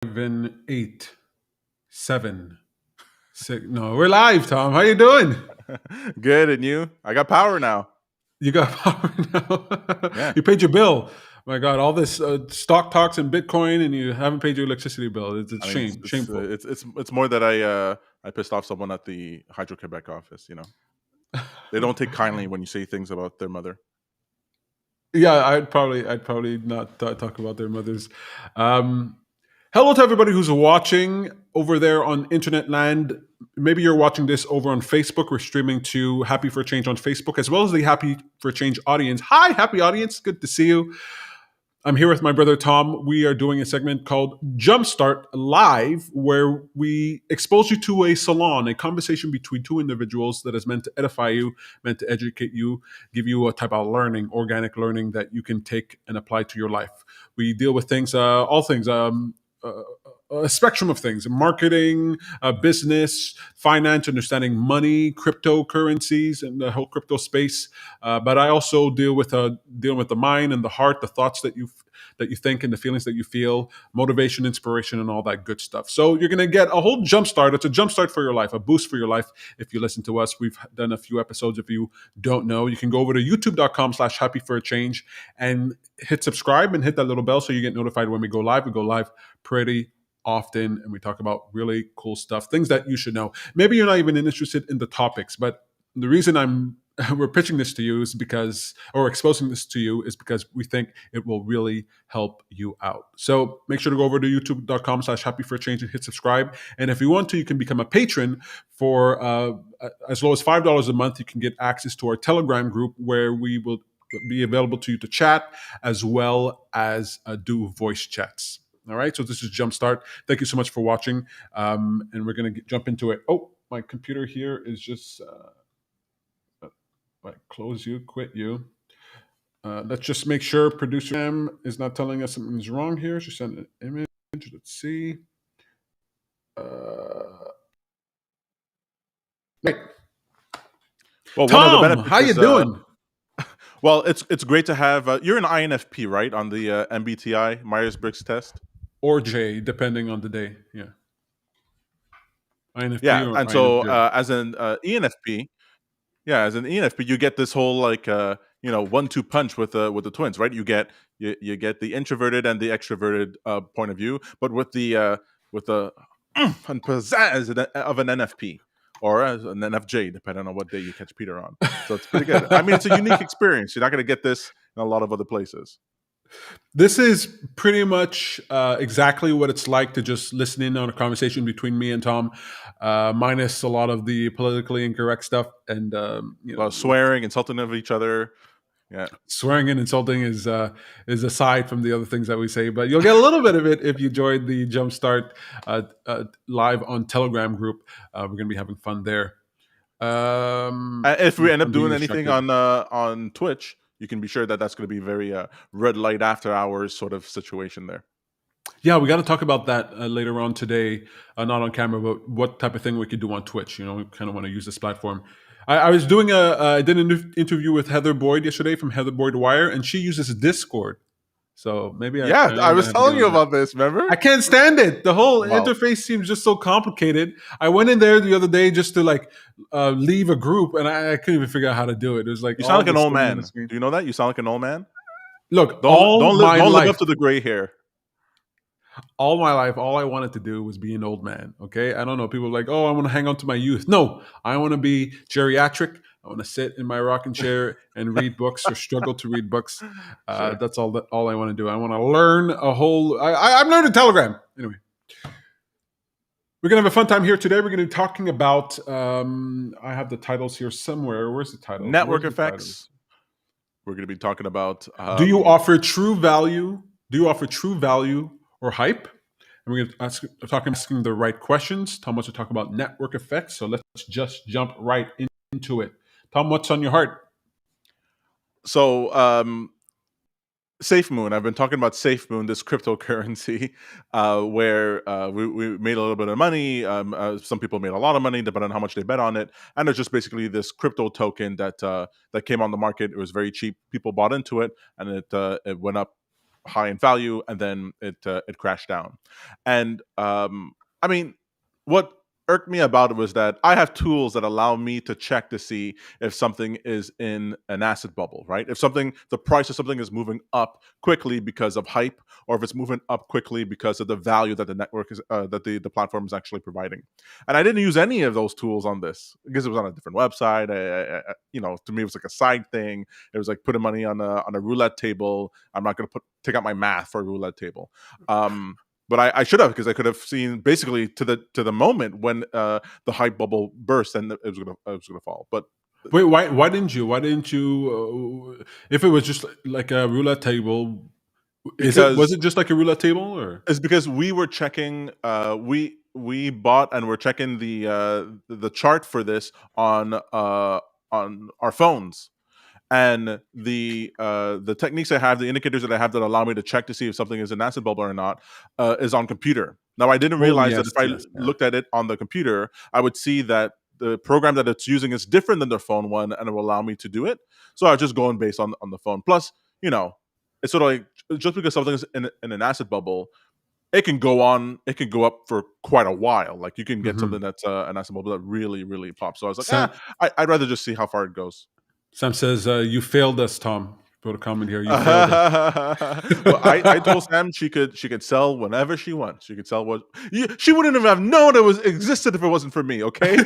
In 8, 7, 6. No, we're live, Tom. How you doing? Good, and you? I got power now. You got power now. Yeah, You paid your bill. My God, all this stock talks and Bitcoin, and you haven't paid your electricity bill. It's a I mean shame, shameful. it's more that I pissed off someone at the Hydro Quebec office. They don't take kindly when you say things about their mother. Yeah, I'd probably not talk about their mothers. Um, Hello to everybody who's watching over there on internet land. Maybe you're watching this over on Facebook. We're streaming to Happy for Change on Facebook, as well as the Happy for Change audience. Hi, happy audience. Good to see you. I'm here with my brother Tom. We are doing a segment called Jumpstart Live, where we expose you to a salon, a conversation between two individuals that is meant to edify you, meant to educate you, give you a type of learning, organic learning that you can take and apply to your life. We deal with things, all things, uh, a spectrum of things: marketing, business, finance, understanding money, cryptocurrencies, and the whole crypto space. But I also dealing with the mind and the heart, the thoughts that you think and the feelings that you feel, motivation, inspiration, and all that good stuff. So you're going to get a whole jumpstart. It's a jumpstart for your life, a boost for your life. If you listen to us, we've done a few episodes. If you don't know, you can go over to youtube.com/happy for a change and hit subscribe and hit that little bell so you get notified when we go live. We go live pretty often and we talk about really cool stuff, things that you should know. Maybe you're not even interested in the topics, but the reason we're pitching this to you is because, or exposing this to you is because we think it will really help you out. So make sure to go over to youtube.com/happy for a change and hit subscribe. And if you want to, you can become a patron for as low as $5 a month. You can get access to our Telegram group where we will be available to you to chat as well as do voice chats. All right, so this is Jumpstart. Thank you so much for watching, and we're going to jump into it. Oh, my computer here is just close you, quit you. Let's just make sure producer M is not telling us something's wrong here. She sent an image. Let's see. Right. Well, one of the Tom, benefits how you is, doing? well, it's great to have. You're an INFP, right, on the MBTI Myers-Briggs test. Or J, depending on the day. Yeah. INFP Yeah, or and so INFJ. as an ENFP, as an ENFP, you get this whole 1-2 punch with the twins, right? You get the introverted and the extroverted point of view, but with the and pizzazz of an NFP or as an NFJ, depending on what day you catch Peter on. So it's pretty good. I mean, it's a unique experience. You're not going to get this in a lot of other places. This is pretty much exactly what it's like to just listen in on a conversation between me and Tom, minus a lot of the politically incorrect stuff and A lot of swearing, insulting of each other. Yeah, swearing and insulting is aside from the other things that we say. But you'll get a little bit of it if you join the Jumpstart live on Telegram group. We're going to be having fun there. if we end up I'm being doing anything distracted. on Twitch, you can be sure that that's going to be very red light after hours sort of situation there. Yeah, we got to talk about that later on today, not on camera, but what type of thing we could do on Twitch. We kind of want to use this platform. I was doing I did an interview with Heather Boyd yesterday from Heather Boyd Wire, and she uses Discord. So maybe I Yeah, I am gonna was have to get telling you on that. about this. Remember? I can't stand it. The whole Well, interface seems just so complicated. I went in there the other day just to leave a group, and I couldn't even figure out how to do it. It was like you sound all like an this old thing on the man. screen. Do you know that? You sound like an old man. Look, Don't live up to the gray hair. all my life, all I wanted to do was be an old man. Okay, I don't know. People are like, oh, I want to hang on to my youth. No, I want to be geriatric. I want to sit in my rocking chair and read books or struggle to read books. Sure. That's all I want to do. I want to learn a whole. I'm learning Telegram anyway. We're gonna have a fun time here today. We're gonna be talking about. I have the titles here somewhere. Where's the titles? Network Where's the titles? effects. We're going to be talking about. Do you offer true value? Do you offer true value or hype? And we're going to asking the right questions. Tom wants to talk about network effects. So let's just jump right into it. Tom, what's on your heart? So SafeMoon. I've been talking about SafeMoon, this cryptocurrency, where we made a little bit of money. Some people made a lot of money, depending on how much they bet on it. And it's just basically this crypto token that came on the market. It was very cheap. People bought into it, and it went up high in value, and then it crashed down. And I mean, what irked me about it was that I have tools that allow me to check to see if something is in an asset bubble, right? If something, the price of something is moving up quickly because of hype, or if it's moving up quickly because of the value that the network is, that the platform is actually providing. And I didn't use any of those tools on this because it was on a different website. To me, it was like a side thing. It was like putting money on a roulette table. I'm not going to take out my math for a roulette table. But I should have, because I could have seen basically to the moment when the hype bubble burst and it was gonna fall. But Wait, why didn't you? Why didn't you? If it was just like a roulette table, was because it just like a roulette table or? it's because we were checking, we bought and we're checking the chart for this on our phones. And the techniques I have, the indicators that I have that allow me to check to see if something is an acid bubble or not, is on computer. Now, I didn't Oh realize that yes, if I yes, yeah. looked at it on the computer, I would see that the program that it's using is different than the phone one, and it will allow me to do it. So I was just going based on the phone. Plus, it's sort of like, just because something's in an acid bubble, it can go on, it can go up for quite a while. Like, you can get something Hmm. that's an acid bubble that really, really pops. So I was like, Sam, I'd rather just see how far it goes. Sam says you failed us, Tom. Put a comment here. You failed us. Well, I told Sam she could sell whenever she wants. She could sell what she wouldn't have known it was existed if it wasn't for me. Okay,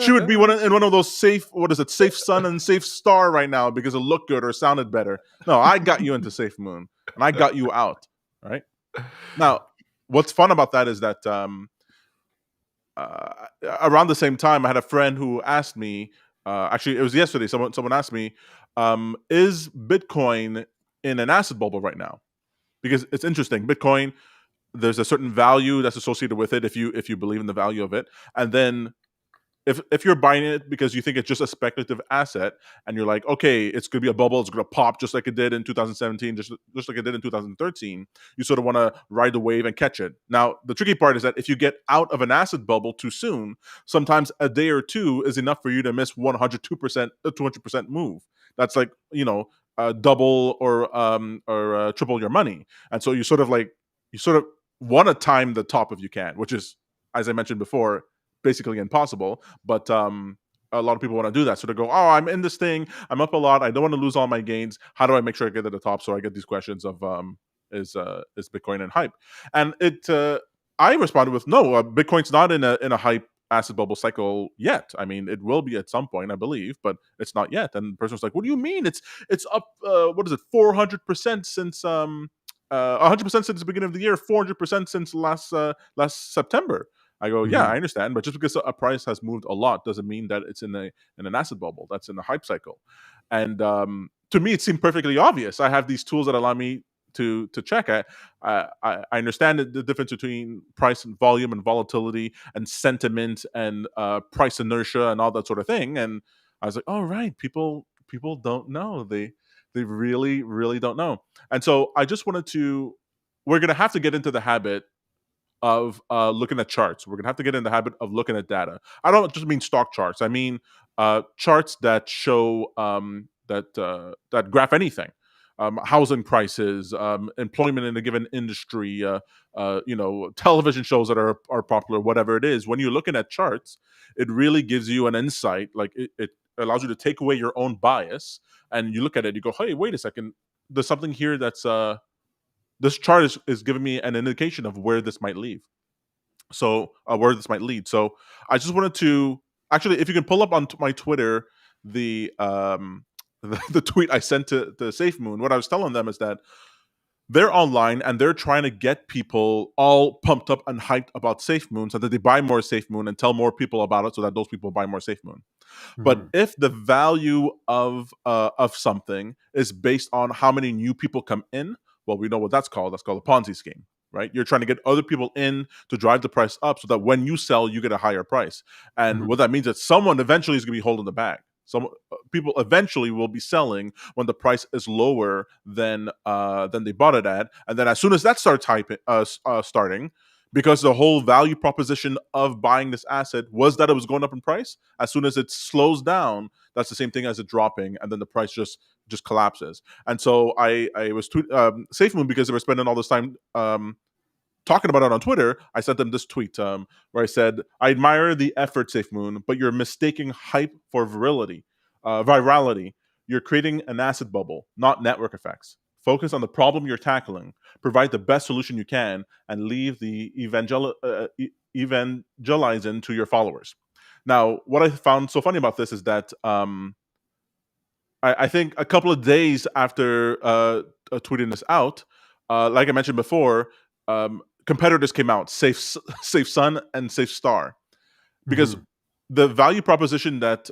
she would be in one of those safe, what is it, safe sun and safe star right now because it looked good or sounded better. No, I got you into safe moon and I got you out. Right now, what's fun about that is that uh, around the same time, I had a friend who asked me. Actually, it was yesterday. Someone asked me, "Is Bitcoin in an acid bubble right now?" Because it's interesting. Bitcoin, there's a certain value that's associated with it if you believe in the value of it, and then if you're buying it because you think it's just a speculative asset, and you're like, okay, it's going to be a bubble, it's going to pop just like it did in 2017, just like it did in 2013, you sort of want to ride the wave and catch it. Now, the tricky part is that if you get out of an asset bubble too soon, sometimes a day or two is enough for you to miss 102%, 200% move. That's like, double or triple your money. And so you sort of want to time the top if you can, which is, as I mentioned before, basically impossible. But a lot of people want to do that. So they go, "Oh, I'm in this thing. I'm up a lot. I don't want to lose all my gains. How do I make sure I get to the top?" So I get these questions of, is Bitcoin in hype? And I responded with, no. Bitcoin's not in a hype acid bubble cycle yet. I mean, it will be at some point, I believe, but it's not yet. And the person was like, "What do you mean? It's up? What is it? 400% since 100% since the beginning of the year. 400% since last September." I go, "Yeah, I Mhm. understand, but just because a price has moved a lot doesn't mean that it's in an acid bubble. That's in a hype cycle." And to me, it seemed perfectly obvious. I have these tools that allow me to check. I understand the difference between price and volume and volatility and sentiment and price inertia and all that sort of thing. And I was like, "Oh, right, people don't know. They really, really don't know." And so I just wanted to. We're gonna have to get into the habit of looking at charts. We're gonna have to get in the habit of looking at data. I don't just mean stock charts. I mean charts that show that graph anything. Housing prices, employment in a given industry, television shows that are popular, whatever it is. When you're looking at charts, it really gives you an insight. Like, it allows you to take away your own bias, and you look at it. You go, "Hey, wait a second. There's something here that's this chart is giving me an indication of where this might lead." So where this might lead. So I just wanted to, actually, if you can pull up on my Twitter, the the tweet I sent to Safe Moon. What I was telling them is that they're online and they're trying to get people all pumped up and hyped about Safe Moon so that they buy more Safe Moon and tell more people about it so that those people buy more Safe Moon. But Mhm. if the value of something is based on how many new people come in, well, we know what that's called. That's called a Ponzi scheme, right? You're trying to get other people in to drive the price up so that when you sell, you get a higher price. And what Mhm. that means is someone eventually is going to be holding the bag. Some people eventually will be selling when the price is lower than they bought it at, and then as soon as that starts starting, because the whole value proposition of buying this asset was that it was going up in price. As soon as it slows down, that's the same thing as it dropping, and then the price just just collapses. And so I was SafeMoon, because they were spending all this time talking about it on Twitter. I sent them this tweet where I said, "I admire the effort, SafeMoon, but you're mistaking hype for virality. You're creating an acid bubble, not network effects. Focus on the problem you're tackling, provide the best solution you can, and leave the evangelizing to your followers." Now, what I found so funny about this is that I think a couple of days after tweeting this out, like I mentioned before, competitors came out, Safe Sun and Safe Star, because Hmm. the value proposition that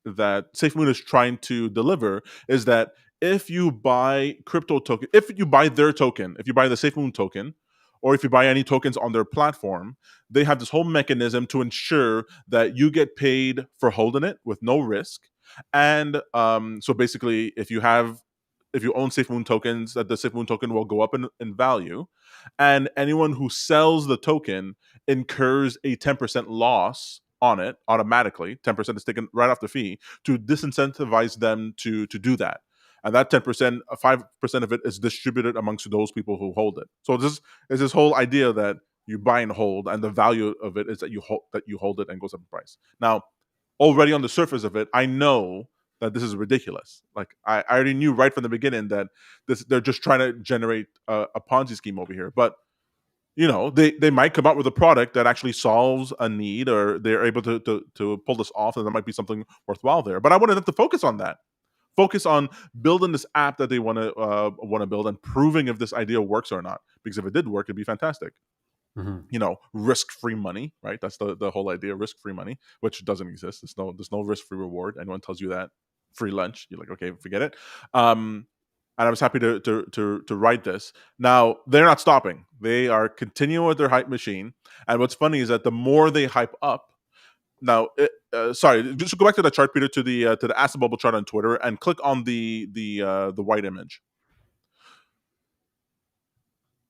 that SafeMoon is trying to deliver is that if you buy crypto token, if you buy their token, if you buy the SafeMoon token, or if you buy any tokens on their platform, they have this whole mechanism to ensure that you get paid for holding it with no risk. And so basically, if you own SafeMoon tokens, that the SafeMoon token will go up in value, and anyone who sells the token incurs a 10% loss on it automatically. 10% is taken right off the fee to disincentivize them to do that. And that 10%, 5% of it is distributed amongst those people who hold it. So this is this whole idea that you buy and hold, and the value of it is that you hold it and goes up in price. Now, already on the surface of it, I know that this is ridiculous. Like I already knew right from the beginning that they're just trying to generate a Ponzi scheme over here. But they might come out with a product that actually solves a need, or they're able to pull this off, and there might be something worthwhile there. But I wanted them to focus on that. Focus on building this app that they want to build, and proving if this idea works or not. Because if it did work, it'd be fantastic. Hmm. Risk-free money, right? That's the whole idea, risk-free money, which doesn't exist. There's no risk-free reward. Anyone tells you that, free lunch, you're like, okay, forget it. And I was happy to write this. Now they're not stopping. They are continuing with their hype machine. And what's funny is that the more they hype up, now, sorry, just go back to the chart, Peter, to the acid bubble chart on Twitter, and click on the white image.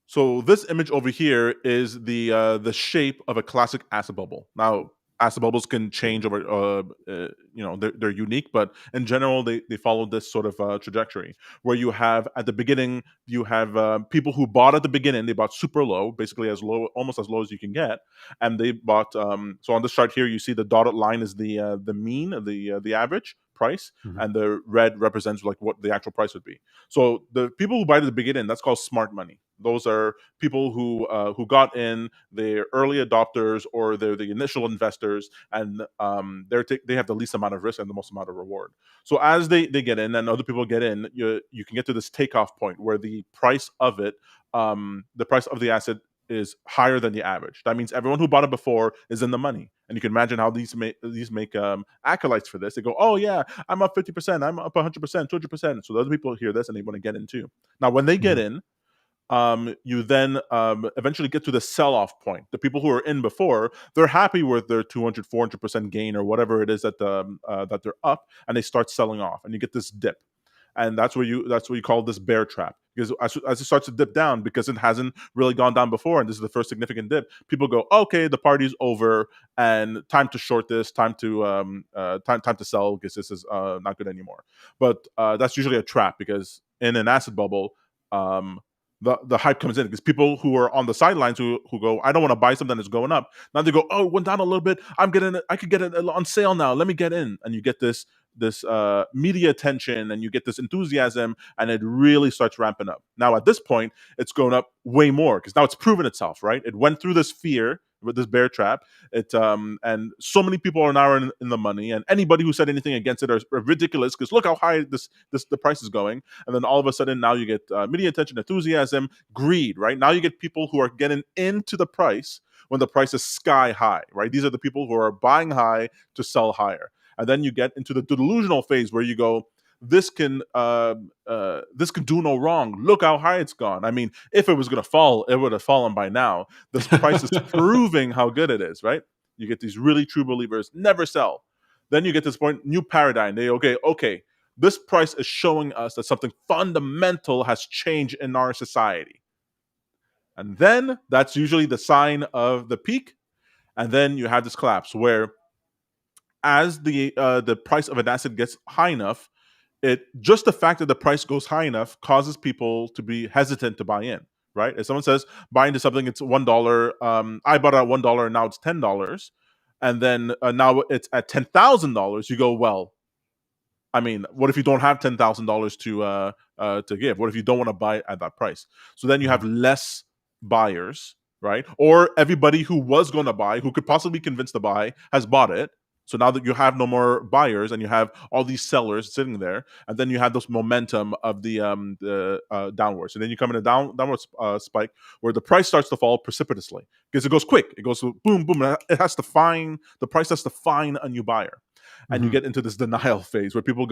So this image over here is the shape of a classic acid bubble. Now, acid bubbles can change over, they're unique, but in general, they follow this sort of trajectory where you have at the beginning, you have people who bought at the beginning, they bought super low, basically as low, almost as low as you can get, and they bought. So on this chart here, you see the dotted line is the mean of the average price, Hmm. and the red represents like what the actual price would be. So the people who buy at the beginning, that's called smart money. Those are people who got in, they're early adopters, or they're the initial investors, and they have the least amount of risk and the most amount of reward. So as they get in and other people get in, you can get to this takeoff point where the price of the asset is higher than the average. That means everyone who bought it before is in the money, and you can imagine how these make acolytes for this. They go, "Oh yeah, I'm up 50%, I'm up 100%, 200%." So the other people hear this and they want to get in too. Now, when they get Hmm. in, you then eventually get to the sell-off point. The people who are in before, they're happy with their 200, 400% gain or whatever it is that they're up, and they start selling off, and you get this dip. And that's what you call this bear trap, because as it starts to dip down, because it hasn't really gone down before, and this is the first significant dip, people go, okay, the party's over, and time to short this, time to sell, because this is not good anymore. But that's usually a trap, because in an acid bubble, um, the hype comes in, because people who are on the sidelines, who go, I don't want to buy something that's going up, now they go, oh, it went down a little bit, I could get it on sale now, let me get in. And you get this media attention, and you get this enthusiasm, and it really starts ramping up. Now at this point, it's going up way more, because now it's proven itself, right? It went through this fear with this bear trap. And so many people are now in the money, and anybody who said anything against it are ridiculous, because look how high the price is going. And then all of a sudden, now you get media attention, enthusiasm, greed, right? Now you get people who are getting into the price when the price is sky high, right? These are the people who are buying high to sell higher. And then you get into the delusional phase where you go, this can do no wrong. Look how high it's gone. I mean, if it was going to fall, it would have fallen by now. This price is proving how good it is, right? You get these really true believers, never sell. Then you get this point, new paradigm. Okay, this price is showing us that something fundamental has changed in our society. And then that's usually the sign of the peak. And then you have this collapse where, as the price of an asset gets high enough, it just the fact that the price goes high enough causes people to be hesitant to buy in, right? If someone says buy into something, it's $1. I bought it at $1 and now it's $10, and then now it's at $10,000. You go, well, I mean, what if you don't have $10,000 to give? What if you don't want to buy it at that price? So then you have less buyers, right? Or everybody who was going to buy, who could possibly be convinced to buy, has bought it. So now that you have no more buyers and you have all these sellers sitting there, and then you have this momentum of the downwards, and then you come in a downward spike where the price starts to fall precipitously because it goes quick. It goes boom, boom. And it has to find the price has to find a new buyer, and you Mhm. get into this denial phase where people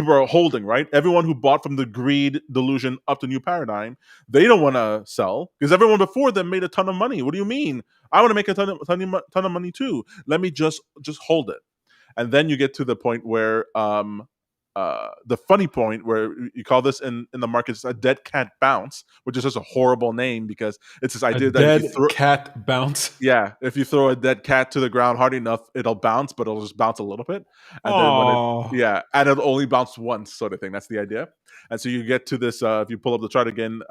are holding, right? Everyone who bought from the greed delusion up to new paradigm, they don't want to sell because everyone before them made a ton of money. What do you mean? I want to make a ton of money too. Let me just hold it. And then you get to the point where the funny point where you call this in the markets a dead cat bounce, which is just a horrible name because it's this A idea that if you dead throw cat bounce. yeah, if you throw a dead cat to the ground hard enough, it'll bounce, but it'll just bounce a little bit. And then when it Oh, yeah, and it'll only bounce once, sort of thing. That's the idea. And so you get to this, if you pull up the chart again,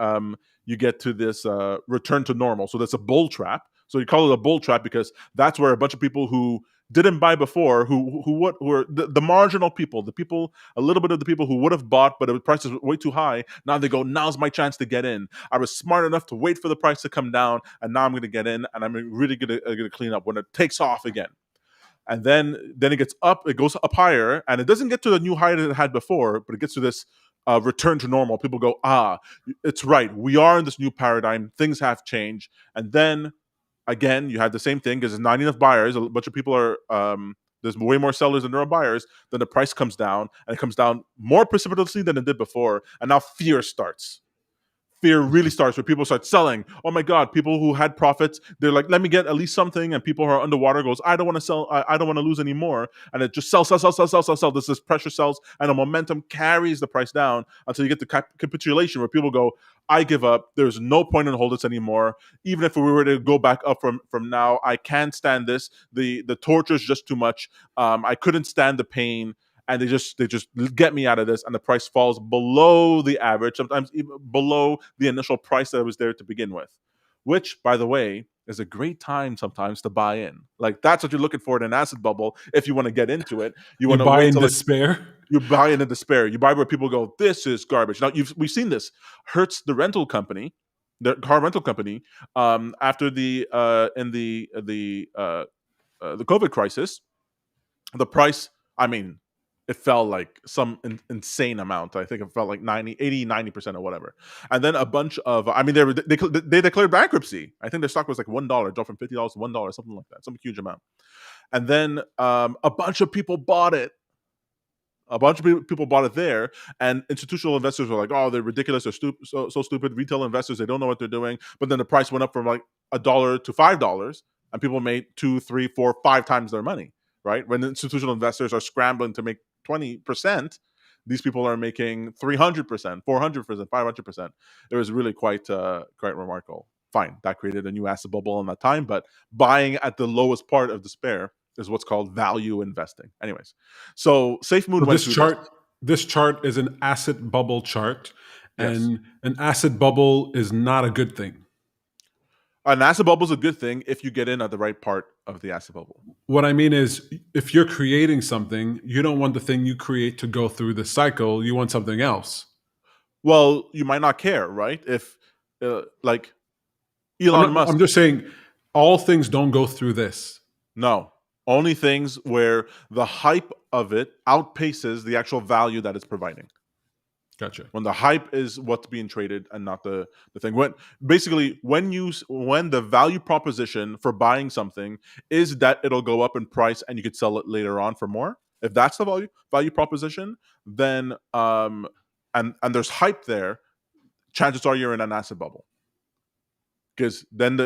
you get to this return to normal. So that's a bull trap. So you call it a bull trap because that's where a bunch of people who didn't buy before, who were the marginal people, the people, a little bit of the people who would have bought, but the price is way too high. Now they go, now's my chance to get in. I was smart enough to wait for the price to come down, and now I'm going to get in, and I'm really going to clean up when it takes off again. And then it gets up, it goes up higher, and it doesn't get to the new height that it had before, but it gets to this return to normal. People go, it's right. We are in this new paradigm. Things have changed, and then again, you have the same thing because there's not enough buyers. A bunch of people are there's way more sellers than there are buyers. Then the price comes down, and it comes down more precipitously than it did before, and now fear starts. Fear really starts where people start selling. Oh my God, people who had profits, they're like, let me get at least something. And people who are underwater goes, I don't want to sell, I don't want to lose any more. And it just sells, sells, sells, sells, sells, sells, sells. This is pressure sells, and the momentum carries the price down until you get to capitulation where people go, I give up. There's no point in holding this anymore. Even if we were to go back up from now, I can't stand this. The torture is just too much. I couldn't stand the pain, and they just get me out of this, and the price falls below the average, sometimes even below the initial price that was there to begin with, which, by the way, is a great time sometimes to buy in. Like, that's what you're looking for in an asset bubble. If you want to get into it, you you want to buy wait in till it, despair. you buy into despair. You buy where people go, this is garbage. Now we've seen this. Hertz, the rental company, the car rental company, after the in the COVID crisis, the price, I mean, it fell like some insane amount. I think it felt like 90% or whatever. And then a bunch of, I mean, they declared bankruptcy. I think their stock was like $1, dropped from $50 to $1, something like that, some huge amount. And then a bunch of people bought it. A bunch of people bought it there, and institutional investors were like, "Oh, they're ridiculous. They're so stupid." Retail investors, they don't know what they're doing. But then the price went up from like $1 to $5, and people made 2, 3, 4, 5 times their money. Right when institutional investors are scrambling to make 20%, these people are making 300%, 400%, 500%. It was really quite remarkable. Fine, that created a new asset bubble in that time, but buying at the lowest part of despair is what's called value investing. Anyways, so Safe Moon So went through this. this chart is an asset bubble chart, Yes. and an asset bubble is not a good thing. An asset bubble is a good thing if you get in at the right part of the asset bubble. What I mean is, if you're creating something, you don't want the thing you create to go through the cycle. You want something else. Well, you might not care, right? If like I'm Elon not. Musk, I'm just saying, all things don't go through this. no, only things where the hype of it outpaces the actual value that it's providing. Gotcha. When the hype is what's being traded and not the thing. When basically when the value proposition for buying something is that it'll go up in price and you could sell it later on for more. If that's the value proposition, then and there's hype there, chances are you're in an asset bubble. Because then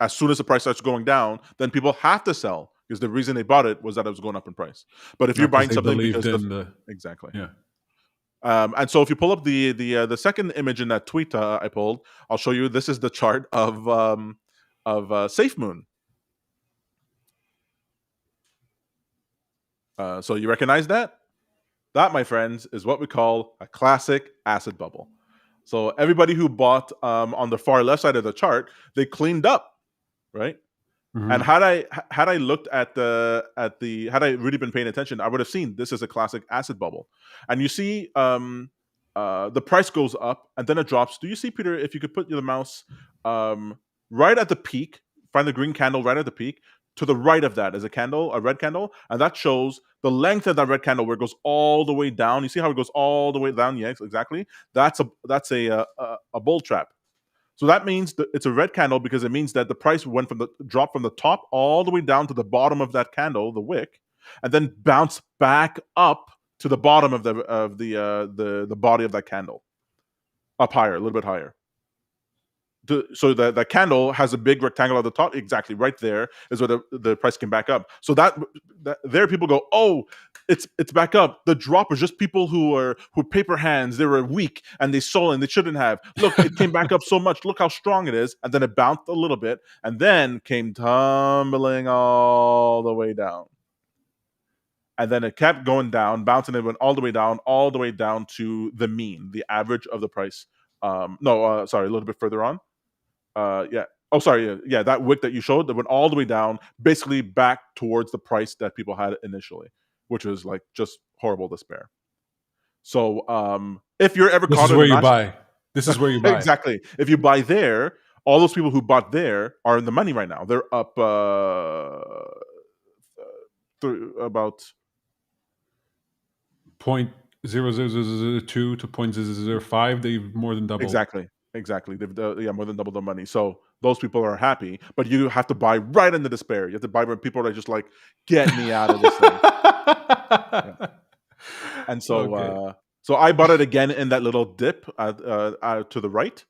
as soon as the price starts going down, then people have to sell because the reason they bought it was that it was going up in price. But if you're Not because buying they something believed because the in the. exactly. Yeah. And so if you pull up the second image in that tweet I pulled, I'll show you. This is the chart of Safe Moon. So you recognize that? That, my friends, is what we call a classic acid bubble. So everybody who bought on the far left side of the chart, they cleaned up, right? And Hmm. had I looked at the had I really been paying attention, I would have seen this is a classic acid bubble. And you see, the price goes up and then it drops. Do you see, Peter? If you could put your mouse um, right at the peak, find the green candle right at the peak. To the right of that is a candle, a red candle, and that shows the length of that red candle where it goes all the way down. You see how it goes all the way down? Yes, exactly. That's a bull trap. So that means that it's a red candle because it means that the price went from the drop from the top all the way down to the bottom of that candle, the wick, and then bounce back up to the bottom of the body of that candle, up higher, a little bit higher. So the candle has a big rectangle at the top, exactly right there is where the price can back up. So that there people go, oh, it's back up. The drop is just people who paper hands, they were weak and they sold and they shouldn't have. Look, it came back up so much. Look how strong it is. And then it bounced a little bit and then came tumbling all the way down. And then it kept going down, bouncing. It went all the way down to the mean, the average of the price. No, sorry, a little bit further on. Yeah. Oh, sorry. Yeah, that wick that you showed that went all the way down, basically back towards the price that people had initially, which was like just horrible despair. So, if you're ever This caught is in where a you mass, buy. This is where you buy. exactly. If you buy there, all those people who bought there are in the money right now. They're up about Point 0.0002 to 0.0005. They've more than doubled. exactly. They've yeah, more than double the money. So those people are happy, but you have to buy right in the despair. You have to buy when people are just like, "Get me out of this thing." Yeah. And so, Okay. so I bought it again in that little dip to the right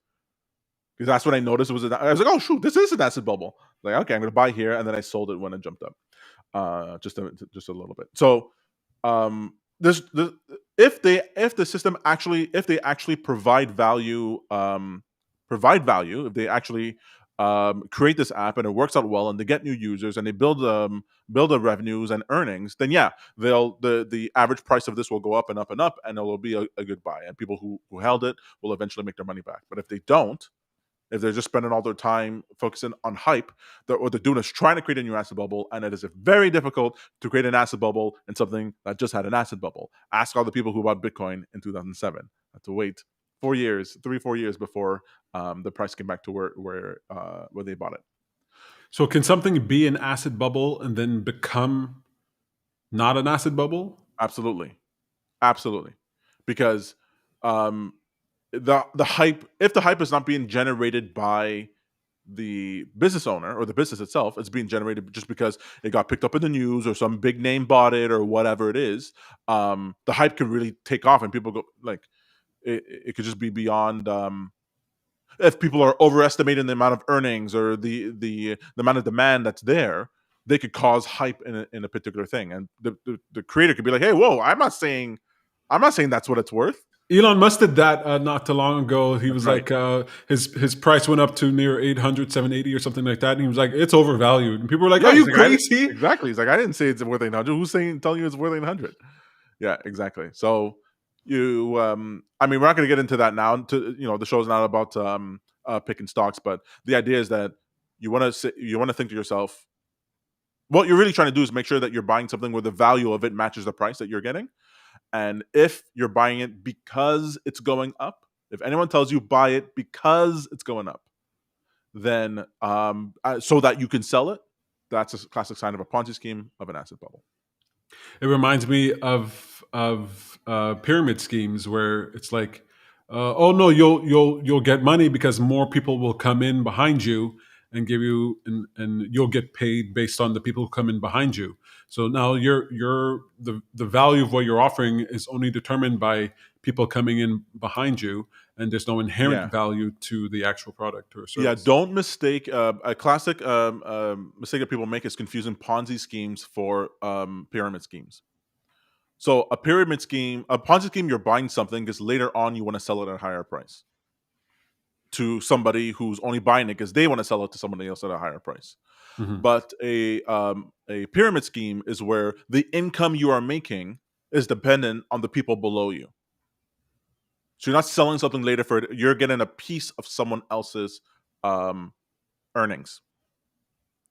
because that's when I noticed it was. I was like, "Oh shoot, this is an acid bubble." Like, okay, I'm going to buy here, and then I sold it when it jumped up, just a little bit. So, this if the system actually if they actually provide value, if they actually create this app and it works out well and they get new users and they build the revenues and earnings, then yeah, the average price of this will go up and up and up, and it will be a good buy, and people who held it will eventually make their money back. But if they don't, if they're just spending all their time focusing on hype, what they're doing is trying to create a new acid bubble, and it is very difficult to create an acid bubble in something that just had an acid bubble. Ask all the people who bought Bitcoin in 2007. Had to wait 4 years, 3 4 years before the price came back to where they bought it. So can something be an acid bubble and then become not an acid bubble? Absolutely, absolutely, because um, the hype, if the hype is not being generated by the business owner or the business itself, it's being generated just because it got picked up in the news or some big name bought it or whatever it is. The hype can really take off and people go like it could just be beyond. If people are overestimating the amount of earnings or the amount of demand that's there, they could cause hype in a particular thing, and the creator could be like, "Hey, whoa! I'm not saying that's what it's worth." Elon Musk did that not too long ago. He That's was right. like, his price went up to near 800, 780 or something like that. And he was like, it's overvalued. And people were like, Yeah, are he's you like, crazy? exactly. He's like, I didn't say it's worth 800. Who's telling you it's worth 800? Yeah, exactly. So I mean, we're not going to get into that now. The show's not about picking stocks, but the idea is that you want to think to yourself, what you're really trying to do is make sure that you're buying something where the value of it matches the price that you're getting. And if you're buying it because it's going up, if anyone tells you buy it because it's going up, then so that you can sell it, that's a classic sign of a Ponzi scheme, of an asset bubble. It reminds me of pyramid schemes where it's like, oh no, you'll get money because more people will come in behind you and give you, and you'll get paid based on the people who come in behind you. So now the value of what you're offering is only determined by people coming in behind you, and there's no inherent Yeah. value to the actual product or Yeah, service. don't mistake a classic mistake that people make is confusing Ponzi schemes for pyramid schemes. So a Ponzi scheme, you're buying something because later on you want to sell it at a higher price to somebody who's only buying it because they want to sell it to somebody else at a higher price. Mhm. But a pyramid scheme is where the income you are making is dependent on the people below you. So you're not selling something later for it. You're getting a piece of someone else's um, earnings,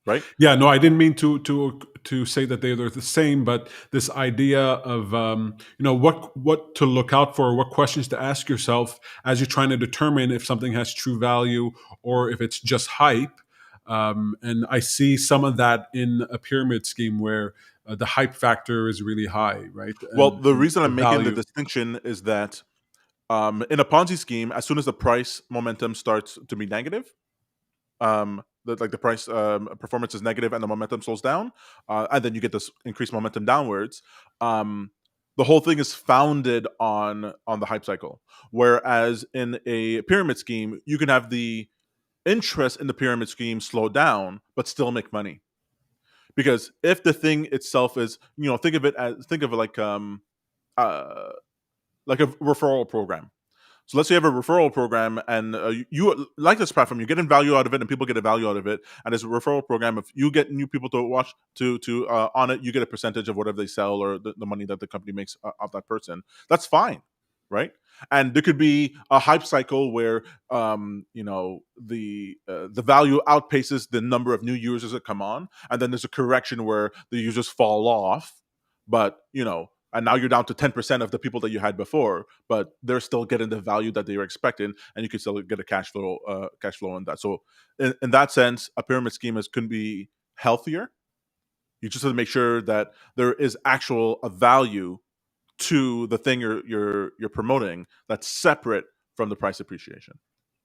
right? Yeah, no, I didn't mean to say that they're the same, but this idea of what to look out for, what questions to ask yourself as you're trying to determine if something has true value or if it's just hype. And I see some of that in a pyramid scheme where the hype factor is really high, right? Well, the And reason the I'm making the value. distinction is that in a Ponzi scheme, as soon as the price momentum starts to be negative, like the price performance is negative and the momentum slows down, and then you get this increased momentum downwards. Um, the whole thing is founded on the hype cycle. Whereas in a pyramid scheme, you can have the interest in the pyramid scheme slow down, but still make money. Because if the thing itself is, think of it uh, like a referral program. So let's say you have a referral program and you like this platform, you're getting value out of it, and people get a value out of it. And as a referral program, if you get new people to watch to on it, you get a percentage of whatever they sell or the money that the company makes off that person. That's fine, right? And there could be a hype cycle where the value outpaces the number of new users that come on, and then there's a correction where the users fall off, but and now you're down to 10% of the people that you had before, but they're still getting the value that they were expecting, and you can still get a cash flow on that. So, in that sense, a pyramid scheme couldn't be healthier. You just have to make sure that there is actual a value to the thing you're promoting that's separate from the price appreciation,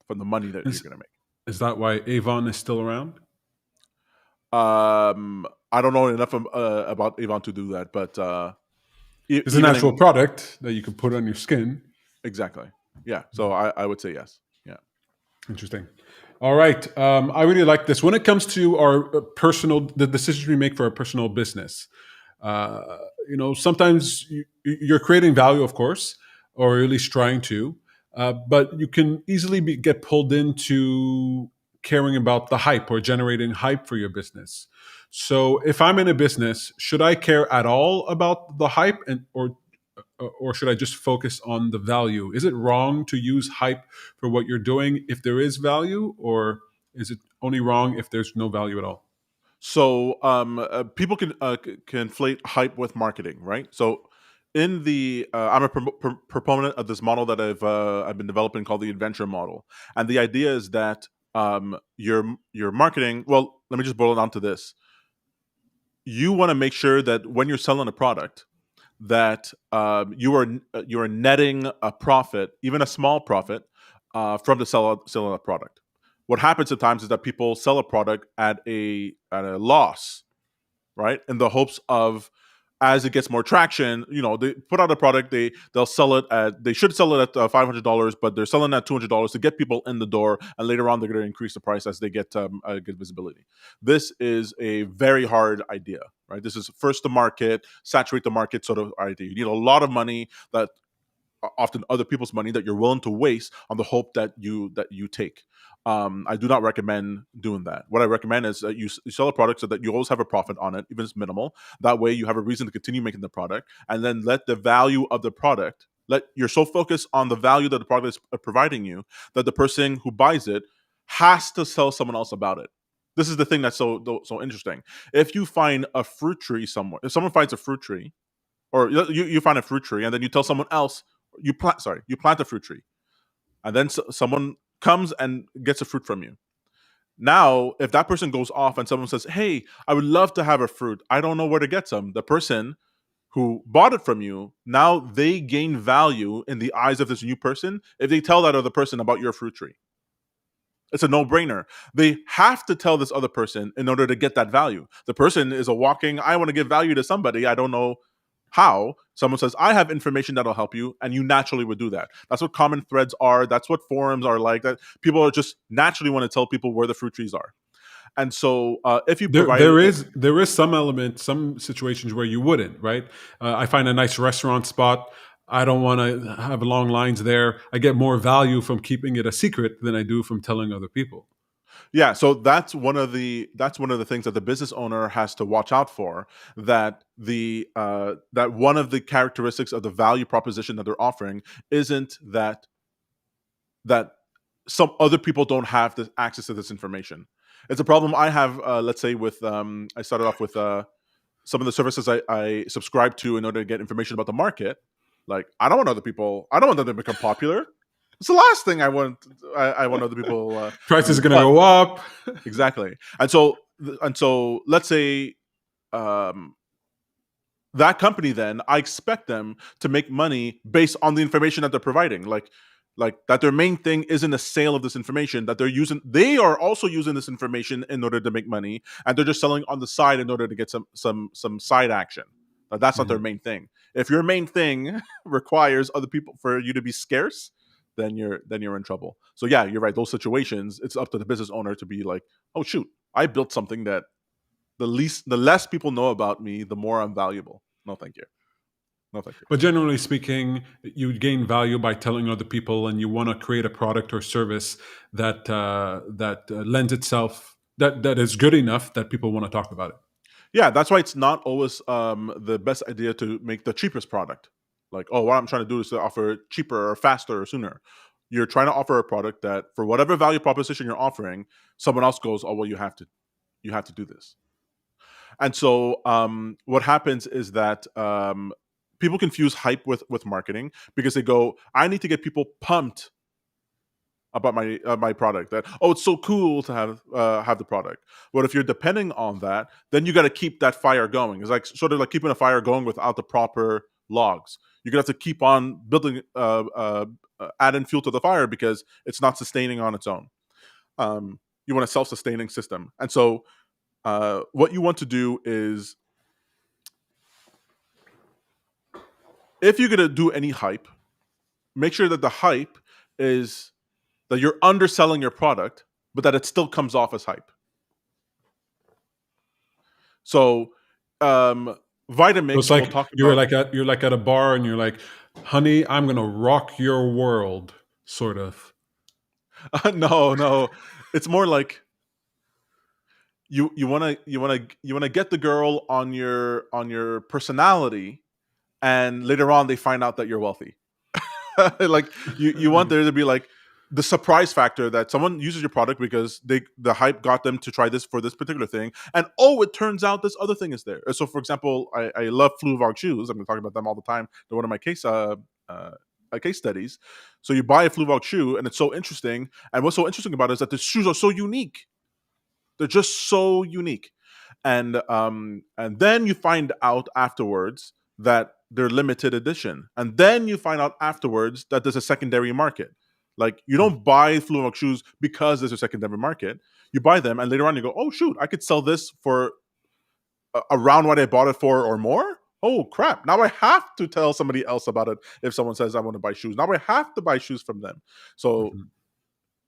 from the money that you're Is, going to make. is that why Avon is still around? I don't know enough about Avon to do that, but It's a even natural in product that you could put on your skin. exactly, yeah. So I would say yes, yeah. Interesting. All right. I really like this. When it comes to our the decisions we make for our personal business, sometimes you're creating value, of course, or at least trying to, but you can easily get pulled into caring about the hype or generating hype for your business. So if I'm in a business, should I care at all about the hype or should I just focus on the value? Is it wrong to use hype for what you're doing if there is value, or is it only wrong if there's no value at all? So people can conflate hype with marketing, right? So in the I'm a proponent of this model that I've been developing called the adventure model, and the idea is that your marketing. Well, let me just boil it down to this: you want to make sure that when you're selling a product, that you are netting a profit, even a small profit, from the sale of a product. What happens at times is that people sell a product at a loss, right? In the hopes of, as it gets more traction, they put out a product, they'll sell it at, they should sell it at $500, but they're selling at $200 to get people in the door, and later on they're going to increase the price as they get good visibility. This is a very hard idea, right? This is first to market, saturate the market sort of idea. You need a lot of money that often other people's money that you're willing to waste on the hope that you take. I do not recommend doing that. What I recommend is that you sell a product so that you always have a profit on it, even if it's minimal. That way, you have a reason to continue making the product, and then let the value of the product. Let you're so focused on the value that the product is providing you that the person who buys it has to tell someone else about it. This is the thing that's so interesting. If you find a fruit tree somewhere, if someone finds a fruit tree, or you find a fruit tree, and then you tell someone else you plant a fruit tree, and then someone comes and gets a fruit from you. Now, if that person goes off and someone says, "Hey, I would love to have a fruit, I don't know where to get some," the person who bought it from you, now they gain value in the eyes of this new person if they tell that other person about your fruit tree. It's a no-brainer. They have to tell this other person in order to get that value. The person is a walking, I want to give value to somebody, I don't know how. Someone says, I have information that'll help you, and you naturally would do that. That's what common threads are. That's what forums are like. That people are just naturally want to tell people where the fruit trees are. And so, if you There, provide there it, is there is some element, some situations where you wouldn't, right? I find a nice restaurant spot. I don't want to have long lines there. I get more value from keeping it a secret than I do from telling other people. Yeah, so that's one of the things that the business owner has to watch out for, that that one of the characteristics of the value proposition that they're offering isn't that some other people don't have the access to this information. It's a problem I have, let's say, with I started off with some of the services I subscribe to in order to get information about the market. Like, I don't want them to become popular. It's the last thing I want. I want other people Price to is do. going to But go up. exactly, and so let's say um, that company, then I expect them to make money based on the information that they're providing. Like that their main thing isn't a sale of this information, that they are also using this information in order to make money, and they're just selling on the side in order to get some side action. That's not their Mhm. main thing. If your main thing requires other people for you to be scarce, then you're in trouble. So yeah, you're right. Those situations, it's up to the business owner to be like, oh shoot, I built something that the less people know about me, the more I'm valuable. No, thank you. No, thank you. But generally speaking, you gain value by telling other people, and you want to create a product or service that lends itself, that is good enough that people want to talk about it. Yeah, that's why it's not always the best idea to make the cheapest product. Like, oh, what I'm trying to do is to offer cheaper or faster or sooner. You're trying to offer a product that, for whatever value proposition you're offering, someone else goes, oh, well, you have to do this. And so, what happens is that people confuse hype with marketing, because they go, I need to get people pumped about my product, that, oh, it's so cool to have the product. But if you're depending on that, then you got to keep that fire going. It's like sort of like keeping a fire going without the proper logs. You're gonna have to keep on building, adding fuel to the fire, because it's not sustaining on its own. You want a self-sustaining system. And so what you want to do is, if you're gonna do any hype, make sure that the hype is that you're underselling your product, but that it still comes off as hype. So, um, So it's Vitamix will like talk about. you're like at a bar, and you're like, "Honey, I'm gonna rock your world," sort of. No, no, it's more like you wanna get the girl on your personality, and later on they find out that you're wealthy. Like, you want there to be like the surprise factor, that someone uses your product because the hype got them to try this for this particular thing, and oh, it turns out this other thing is there. So, for example, I love Fluvog shoes. I'm going to talk about them all the time. They're one of my case studies. So you buy a Fluvog shoe, and it's so interesting. And what's so interesting about it is that the shoes are so unique. They're just so unique. And then you find out afterwards that they're limited edition, and then you find out afterwards that there's a secondary market. Like, you don't buy Fluorox shoes because there's a secondary market. You buy them, and later on you go, oh shoot, I could sell this for around what I bought it for or more. Oh crap, now I have to tell somebody else about it. If someone says I want to buy shoes, now I have to buy shoes from them. So Mhm.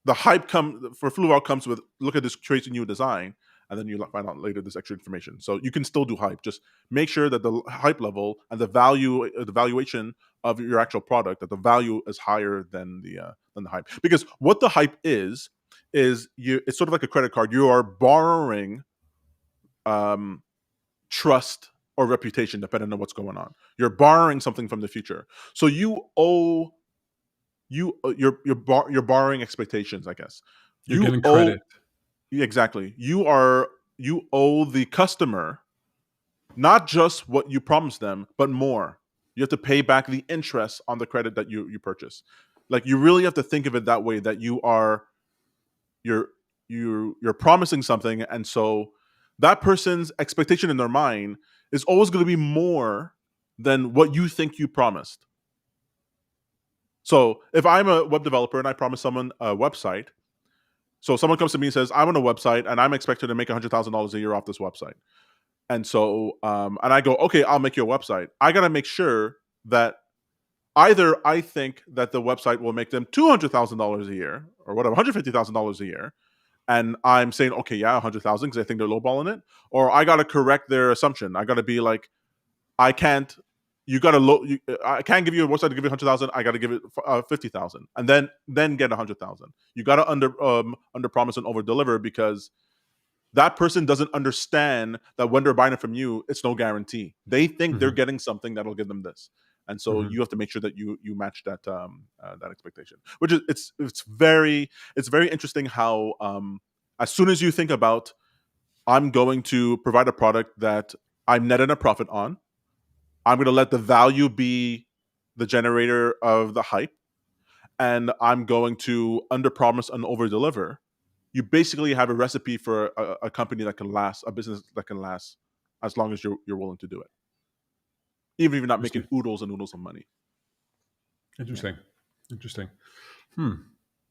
the hype for Fluval comes with, look at this crazy new design, and then you find out later this extra information. So you can still do hype. Just make sure that the hype level and the valuation of your actual product, that the value is higher than the hype. Because what the hype is it's sort of like a credit card. You are borrowing um, trust or reputation, depending on what's going on. You're borrowing something from the future, so you're borrowing expectations, I guess. You're You getting owe credit. Exactly. You owe the customer not just what you promised them, but more. You have to pay back the interest on the credit that you purchase. Like, you really have to think of it that way, that you're you're promising something, and so that person's expectation in their mind is always going to be more than what you think you promised. So if I'm a web developer and I promise someone a website, so someone comes to me and says, I want a website, and I'm expected to make $100,000 a year off this website. And so, and I go, okay, I'll make you a website. I got to make sure that either I think that the website will make them $200,000 a year, or whatever, $150,000 a year. And I'm saying, okay, yeah, 100,000, because I think they're lowballing it. Or I got to correct their assumption. I got to be like, I can't. you got to I can't give you a website to give you 100,000. I got to give it 50,000, and then get 100,000. You got to under promise and over deliver, because that person doesn't understand that when they're buying it from you, it's no guarantee. They think they're Hmm. getting something that'll give them this, and so Hmm. you have to make sure that you match that expectation. Which is it's very interesting how as soon as you think about, I'm going to provide a product that I'm netting a profit on, I'm going to let the value be the generator of the hype, and I'm going to under promise and over deliver. You basically have a recipe for a company that can last, a business that can last as long as you're willing to do it, even if you're not making Interesting. oodles and oodles of money. Yeah. Interesting. Interesting. Hmm.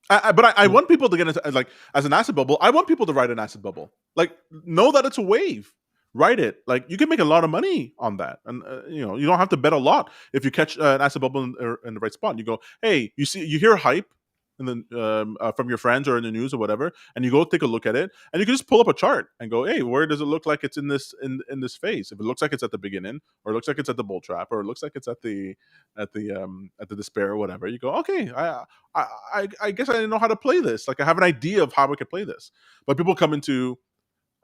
But I Well, want people to get into, like, as an acid bubble. I want people to ride an acid bubble. Like, know that it's a wave. Write it. Like, you can make a lot of money on that, and you don't have to bet a lot if you catch an acid bubble in the right spot. You go, hey, you hear hype, and then from your friends or in the news or whatever, and you go take a look at it, and you can just pull up a chart and go, hey, where does it look like it's in this phase? If it looks like it's at the beginning, or it looks like it's at the bull trap, or it looks like it's at the despair or whatever, you go, okay, I guess I didn't know how to play this. Like, I have an idea of how I could play this. But people come into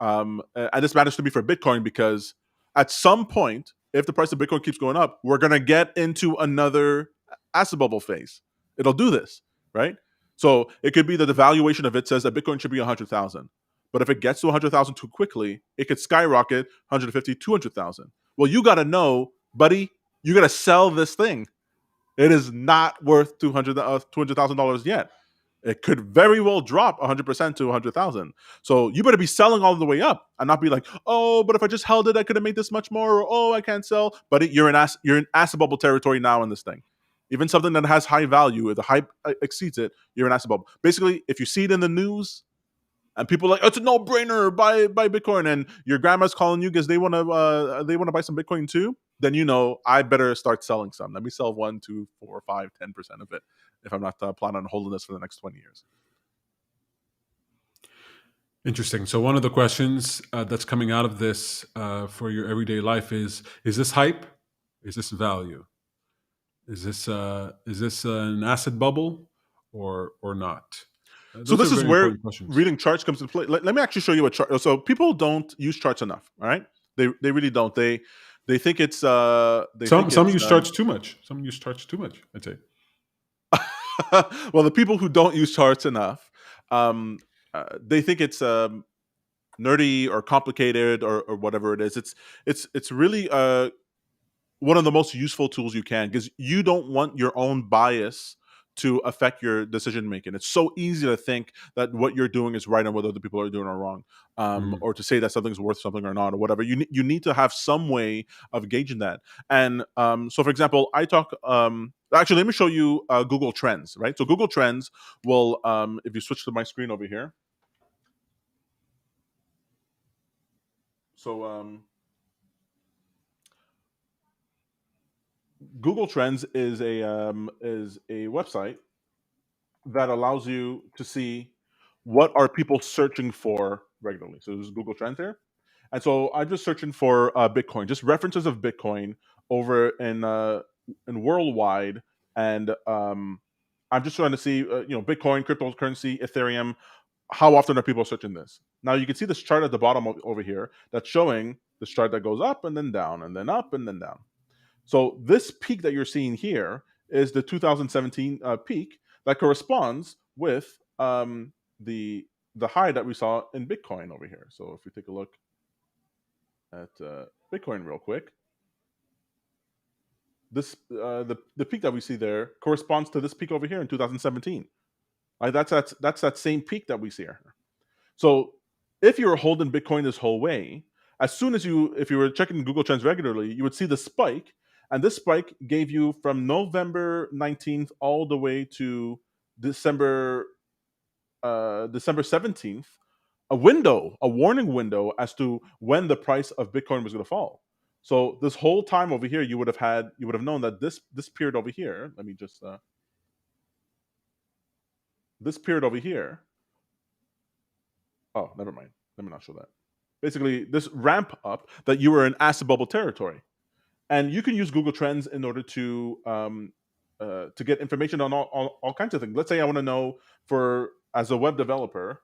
and this matters to me for Bitcoin, because at some point, if the price of Bitcoin keeps going up, we're gonna get into another acid bubble phase. It'll do this, right? So it could be that the valuation of it says that Bitcoin should be 100,000, but if it gets to 100,000 too quickly, it could skyrocket 150, 200,000. Well, you got to know, buddy, you got to sell this thing. It is not worth $200,000 yet. It could very well drop 100% to 100,000. So you better be selling all the way up and not be like, oh, but if I just held it, I could have made this much more. Or, oh, I can't sell. But you're in acid bubble territory now in this thing. Even something that has high value, if the hype exceeds it, you're in acid bubble. Basically, if you see it in the news and people are like, oh, it's a no brainer, buy Bitcoin, and your grandma's calling you because they want to buy some Bitcoin too, then I better start selling some. Let me sell 1, 2, 4, 5, 10% of it if I'm not planning on holding this for the next 20 years. interesting. So one of the questions that's coming out of this for your everyday life is this hype? Is this value? Is this an acid bubble or not? So Those are this is very where important questions. reading charts comes into play. Let me actually show you a chart. So people don't use charts enough. All right, they really don't. They think it's they Some think some it's use charts too much. Some use charts too much, I'd say. well, the people who don't use charts enough, they think it's nerdy or complicated, or whatever it is. It's really one of the most useful tools you can, because you don't want your own bias to affect your decision making. It's so easy to think that what you're doing is right and what other people are doing are wrong, Mhm. or to say that something's worth something or not, or whatever. You need to have some way of gauging that. And so, for example, I talk. Actually, let me show you Google Trends. Right, so Google Trends will, if you switch to my screen over here. So Google Trends is a website that allows you to see what are people searching for regularly. So there's Google Trends here, and so I'm just searching for Bitcoin, just references of Bitcoin over in worldwide, and I'm just trying to see Bitcoin, cryptocurrency, Ethereum. How often are people searching this? Now you can see this chart at the bottom over here that's showing this chart that goes up and then down and then up and then down. So this peak that you're seeing here is the 2017 peak that corresponds with the high that we saw in Bitcoin over here. So if we take a look at Bitcoin real quick, this the peak that we see there corresponds to this peak over here in 2017. Like, that's that same peak that we see here. So if you were holding Bitcoin this whole way, as soon as if you were checking Google Trends regularly, you would see the spike, and this spike gave you from November 19th all the way to December December 17th, a warning window as to when the price of Bitcoin was going to fall. So this whole time over here, you would have known that this period over here. Let me just this period over here. Oh, never mind. Let me not show that. Basically, this ramp up that you were in acid bubble territory. And you can use Google Trends in order to get information on all kinds of things. Let's say I want to know, for as a web developer,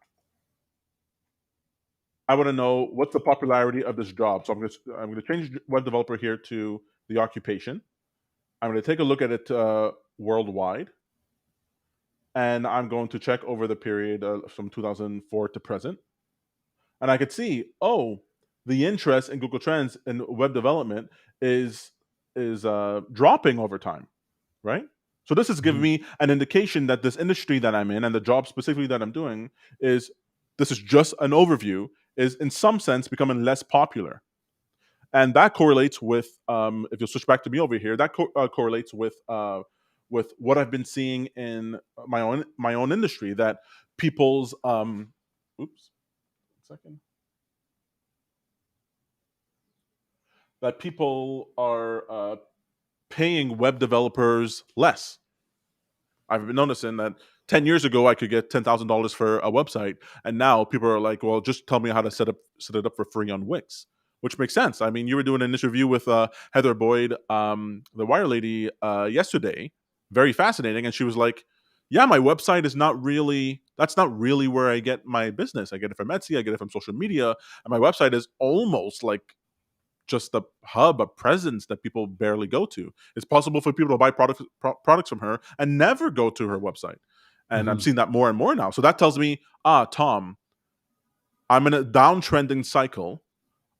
I want to know what's the popularity of this job. So I'm going to change web developer here to the occupation. I'm going to take a look at it worldwide, and I'm going to check over the period from 2004 to present, and I could see, oh, the interest in Google Trends and web development is dropping over time, right? So this is giving Mhm. me an indication that this industry that I'm in and the job specifically that I'm doing is this is just an overview, is in some sense becoming less popular. And that correlates with, if you'll switch back to me over here, that correlates with what I've been seeing in my own industry, that people's oops, 1 second, that people are paying web developers less. I've been noticing that 10 years ago I could get $10,000 for a website, and now people are like, "Well, just tell me how to set it up for free on Wix," which makes sense. I mean, you were doing an interview with Heather Boyd, the Wire Lady, yesterday. Very fascinating, and she was like, "Yeah, my website is not really. That's not really where I get my business. I get it from Etsy. I get it from social media, and my website is almost like just a hub, a presence that people barely go to. It's possible for people to buy products from her and never go to her website. And I'm Mhm. seeing that more and more now. So that tells me, Tom, I'm in a downtrending cycle.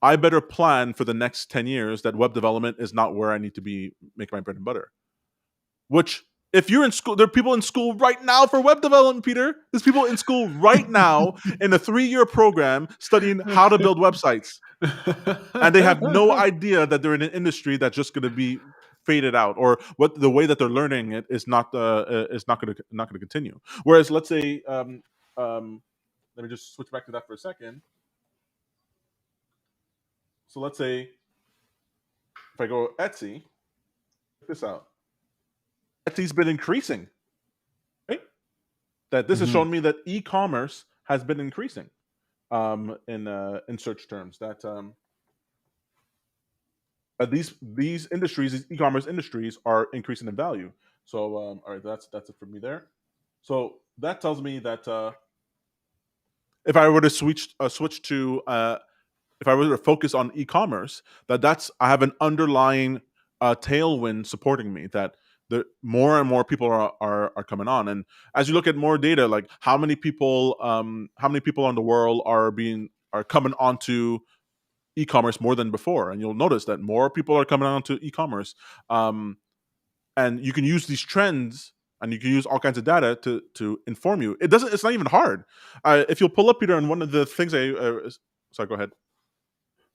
I better plan for the next 10 years that web development is not where I need to be making my bread and butter. Which, if you're in school, there are people in school right now for web development, Peter. There's people in school right now in a 3-year program studying how to build websites, and they have no idea that they're in an industry that's just going to be faded out, or what the way that they're learning it is not going to continue. Whereas, let's say, um, let me just switch back to that for a second. So let's say if I go Etsy, check this out. Etsy's been increasing, right? That this has Mhm. shown me that e-commerce has been increasing in search terms. That these industries, these e-commerce industries, are increasing in value. So, all right, that's it for me there. So that tells me that if I were to switch to if I were to focus on e-commerce, that's I have an underlying tailwind supporting me, that the more and more people are coming on. And as you look at more data, like how many people in the world are coming onto e-commerce more than before, and you'll notice that more people are coming onto e-commerce, um, and you can use these trends, and you can use all kinds of data to inform you. It's not even hard. If you'll pull up, Peter, and one of the things sorry, go ahead.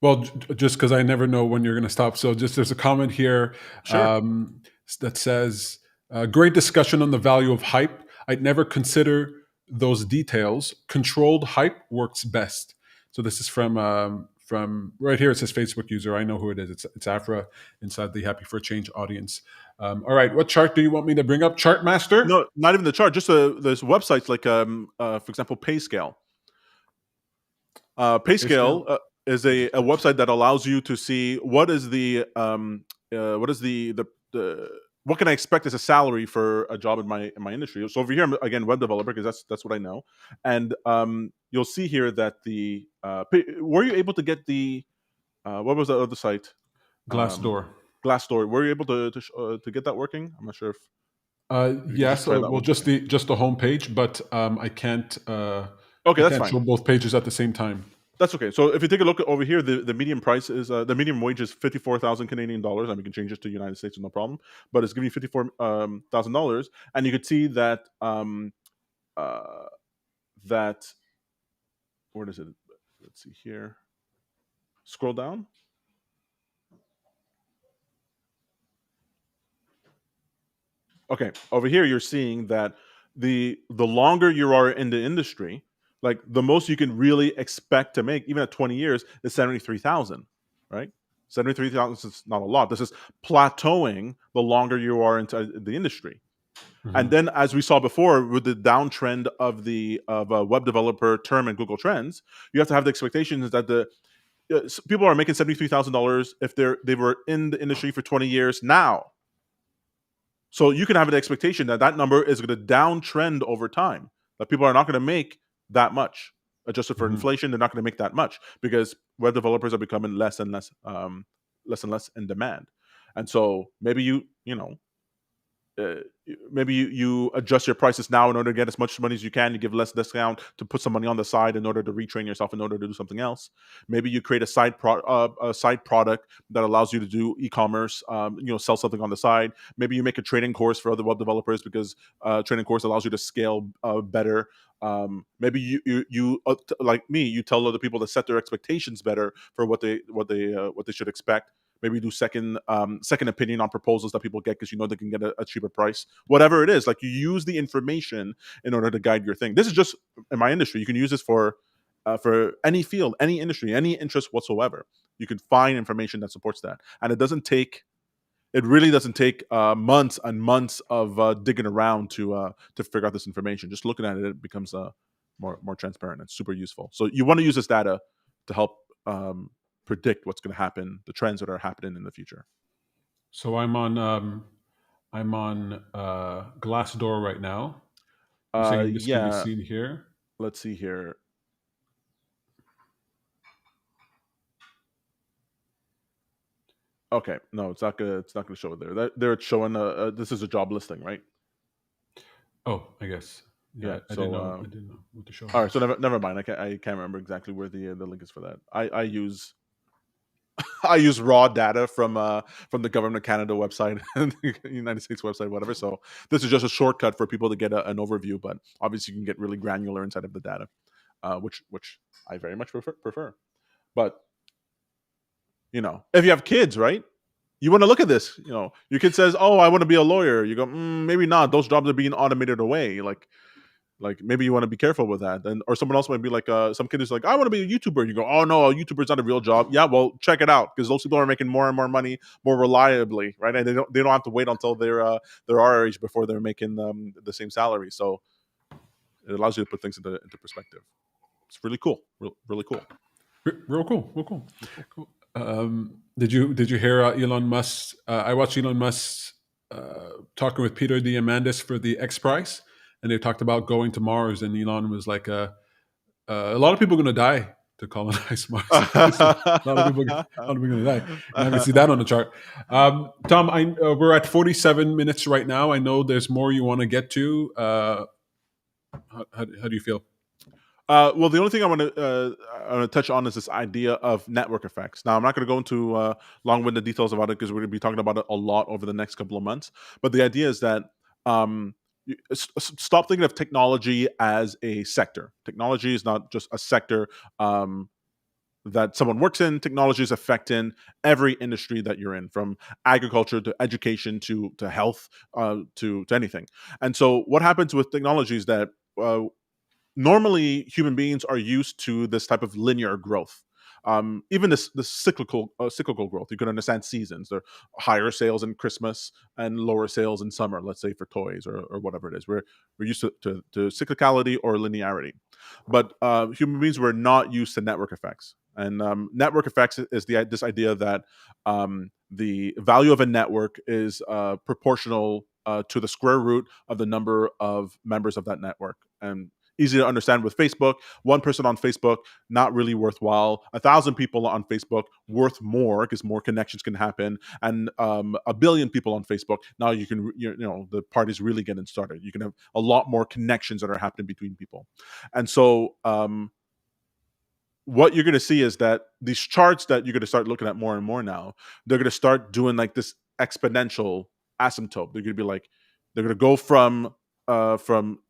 Well, just because I never know when you're going to stop. So, just there's a comment here Sure. that says, "Great discussion on the value of hype. I'd never consider those details. Controlled hype works best." So, this is from right here. It says Facebook user. I know who it is. It's Afra inside the Happy for a Change audience. All right, what chart do you want me to bring up? Chart master. No, not even the chart. Just there's websites like, for example, PayScale. Hey, scale. PayScale is a website that allows you to see what is the what can I expect as a salary for a job in my industry. So over here, I'm, again, web developer, because that's what I know. And you'll see here that were you able to get the what was the other site? Um, Glassdoor. Glassdoor. Were you able to get that working? I'm not sure if you could just Yes, try that well, one. just the homepage, but Okay, I that's can't fine. show both pages at the same time. That's okay. So if you take a look over here, the median price is the median wage is 54,000 Canadian dollars, and we can change this to United States with no problem. But it's giving you $54,000, and you could see that uh, that where is it? Let's see here. Scroll down. Okay, over here you're seeing that the longer you are in the industry, like the most you can really expect to make, even at 20 years, is 73,000, right? 73,000 is not a lot. This is plateauing the longer you are into the industry. And Mhm. then, as we saw before, with the downtrend of the of a web developer term in Google Trends, you have to have the expectations that people are making $73,000 if they were in the industry for 20 years now. So you can have an expectation that that number is going to downtrend over time. That people are not going to make that much. Adjusted for Mhm. inflation, they're not going to make that much because web developers are becoming less and less in demand. And so maybe uh, maybe you adjust your prices now in order to get as much money as you can. You give less discount to put some money on the side in order to retrain yourself in order to do something else. Maybe you create a side product that allows you to do e-commerce. Sell something on the side. Maybe you make a training course for other web developers because training course allows you to scale better. Maybe like me, you tell other people to set their expectations better for what they should expect. Maybe do second opinion on proposals that people get because you know they can get a cheaper price. Whatever it is, like you use the information in order to guide your thing. This is just in my industry. You can use this for any field, any industry, any interest whatsoever. You can find information that supports that, and it really doesn't take months and months of digging around to figure out this information. Just looking at it, it becomes more transparent and super useful. So you want to use this data to help predict what's going to happen, the trends that are happening in the future. So I'm on Glassdoor right now. You're saying this can be Yeah. seen here. Let's see here. Okay, no, it's not gonna. It's not gonna show it there. They're showing. This is a job listing, right? Oh, I guess. Yeah, Yeah. I didn't So, know. I didn't know what to show all right. here. So never mind. I can't remember exactly where the link is for that. I use I use raw data from the government of Canada website and the United States website, whatever. So this is just a shortcut for people to get an overview. But obviously, you can get really granular inside of the data, which I very much prefer. But if you have kids, right? You want to look at this. Your kid says, "Oh, I want to be a lawyer." You go, maybe not. Those jobs are being automated away. Like maybe you want to be careful with that. And or someone else might be like, some kid is like, I want to be a YouTuber. You go, oh no, a YouTuber's not a real job. Yeah, well, check it out because those people are making more and more money more reliably, right? And they don't have to wait until they're our age before they're making the same salary. So it allows you to put things into perspective. It's really cool, really cool. Real cool. Real cool. Did you hear Elon Musk? I watched Elon Musk talking with Peter Diamandis for the X Prize, and they talked about going to Mars. And Elon was like, "A lot of people are going to die to colonize Mars. a lot of people going to die." And I can see that on the chart. Tom, we're at 47 minutes right now. I know there's more you want to get to. How do you feel? Well, the only thing I want to touch on is this idea of network effects. Now, I'm not going to go into long-winded details about it because we're going to be talking about it a lot over the next couple of months. But the idea is that stop thinking of technology as a sector. Technology is not just a sector that someone works in. Technology is affecting every industry that you're in, from agriculture to education to health to anything. And so, what happens with technology is that normally human beings are used to this type of linear growth. Even this cyclical growth. You can understand seasons. There are higher sales in Christmas and lower sales in summer. Let's say for toys or whatever it is. We're used to cyclicality or linearity, but human beings were not used to network effects. And network effects is this idea that the value of a network is proportional to the square root of the number of members of that network. And easy to understand with Facebook. One person on Facebook, not really worthwhile. 1,000 people on Facebook, worth more because more connections can happen. And a billion people on Facebook, now the party's really getting started. You can have a lot more connections that are happening between people. And so what you're going to see is that these charts that you're going to start looking at more and more now, they're going to start doing like this exponential asymptote. They're going to be like, they're going to go from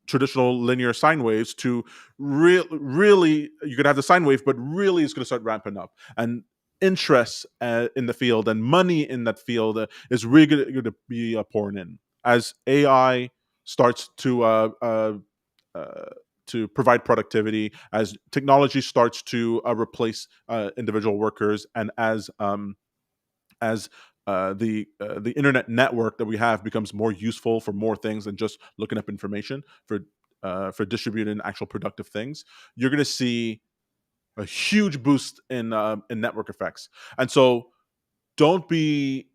traditional linear sine waves to really, you could have the sine wave, but really it's going to start ramping up. And interest in the field and money in that field is really going to be pouring in as AI starts uh, to provide productivity, as technology starts to replace individual workers, and as the internet network that we have becomes more useful for more things than just looking up information for distributing actual productive things. You're going to see a huge boost in network effects. And so don't be,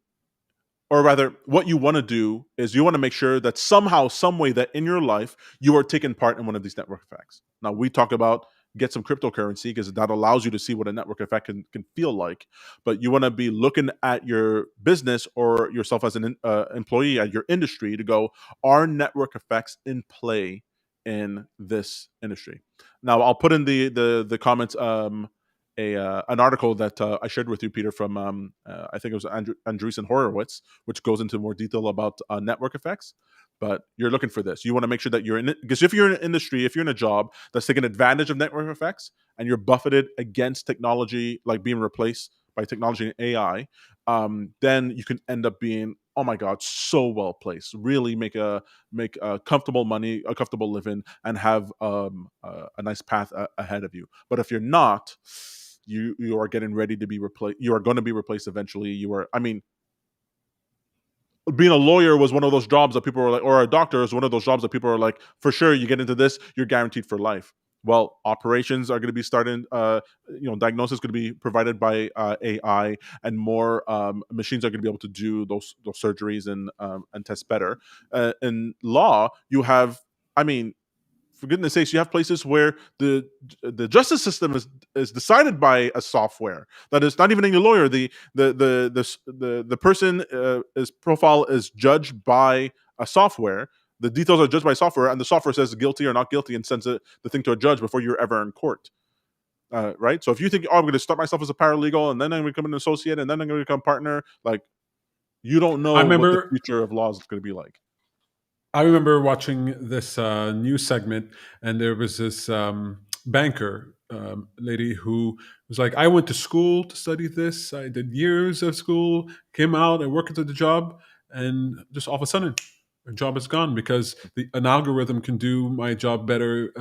or rather, what you want to do is you want to make sure that somehow, some way, that in your life you are taking part in one of these network effects. Now, we talk about get some cryptocurrency because that allows you to see what a network effect can feel like. But you want to be looking at your business or yourself as an employee at your industry to go, are network effects in play in this industry? Now, I'll put in the comments an article that I shared with you, Peter, from I think it was Andreessen Horowitz, which goes into more detail about network effects. But you're looking for this. You want to make sure that you're in it, because if you're in an industry, if you're in a job that's taking advantage of network effects and you're buffeted against technology, like being replaced by technology and AI, then you can end up being, oh my god, so well placed. Really make a comfortable money, a comfortable living, and have a nice path ahead of you. But if you're not, you are getting ready to be replaced. You are going to be replaced eventually. You are, I mean, being a lawyer was one of those jobs that people were like, or a doctor is one of those jobs that people are like, for sure, you get into this, you're guaranteed for life. Well, operations are going to be starting. Diagnosis is going to be provided by AI, and more machines are going to be able to do those surgeries and test better. In law, you have, I mean, for goodness sakes, you have places where the justice system is decided by a software that is not even a lawyer. The person his profile is judged by a software. The details are judged by software, and the software says guilty or not guilty and sends the thing to a judge before you're ever in court. Right? So if you think, oh, I'm going to start myself as a paralegal, and then I'm going to become an associate, and then I'm going to become partner, like, you don't I know what the remember future of law is going to be like. I remember watching this news segment, and there was this banker lady who was like, "I went to school to study this. I did years of school, came out and worked at the job, and just all of a sudden, her job is gone because an algorithm can do my job better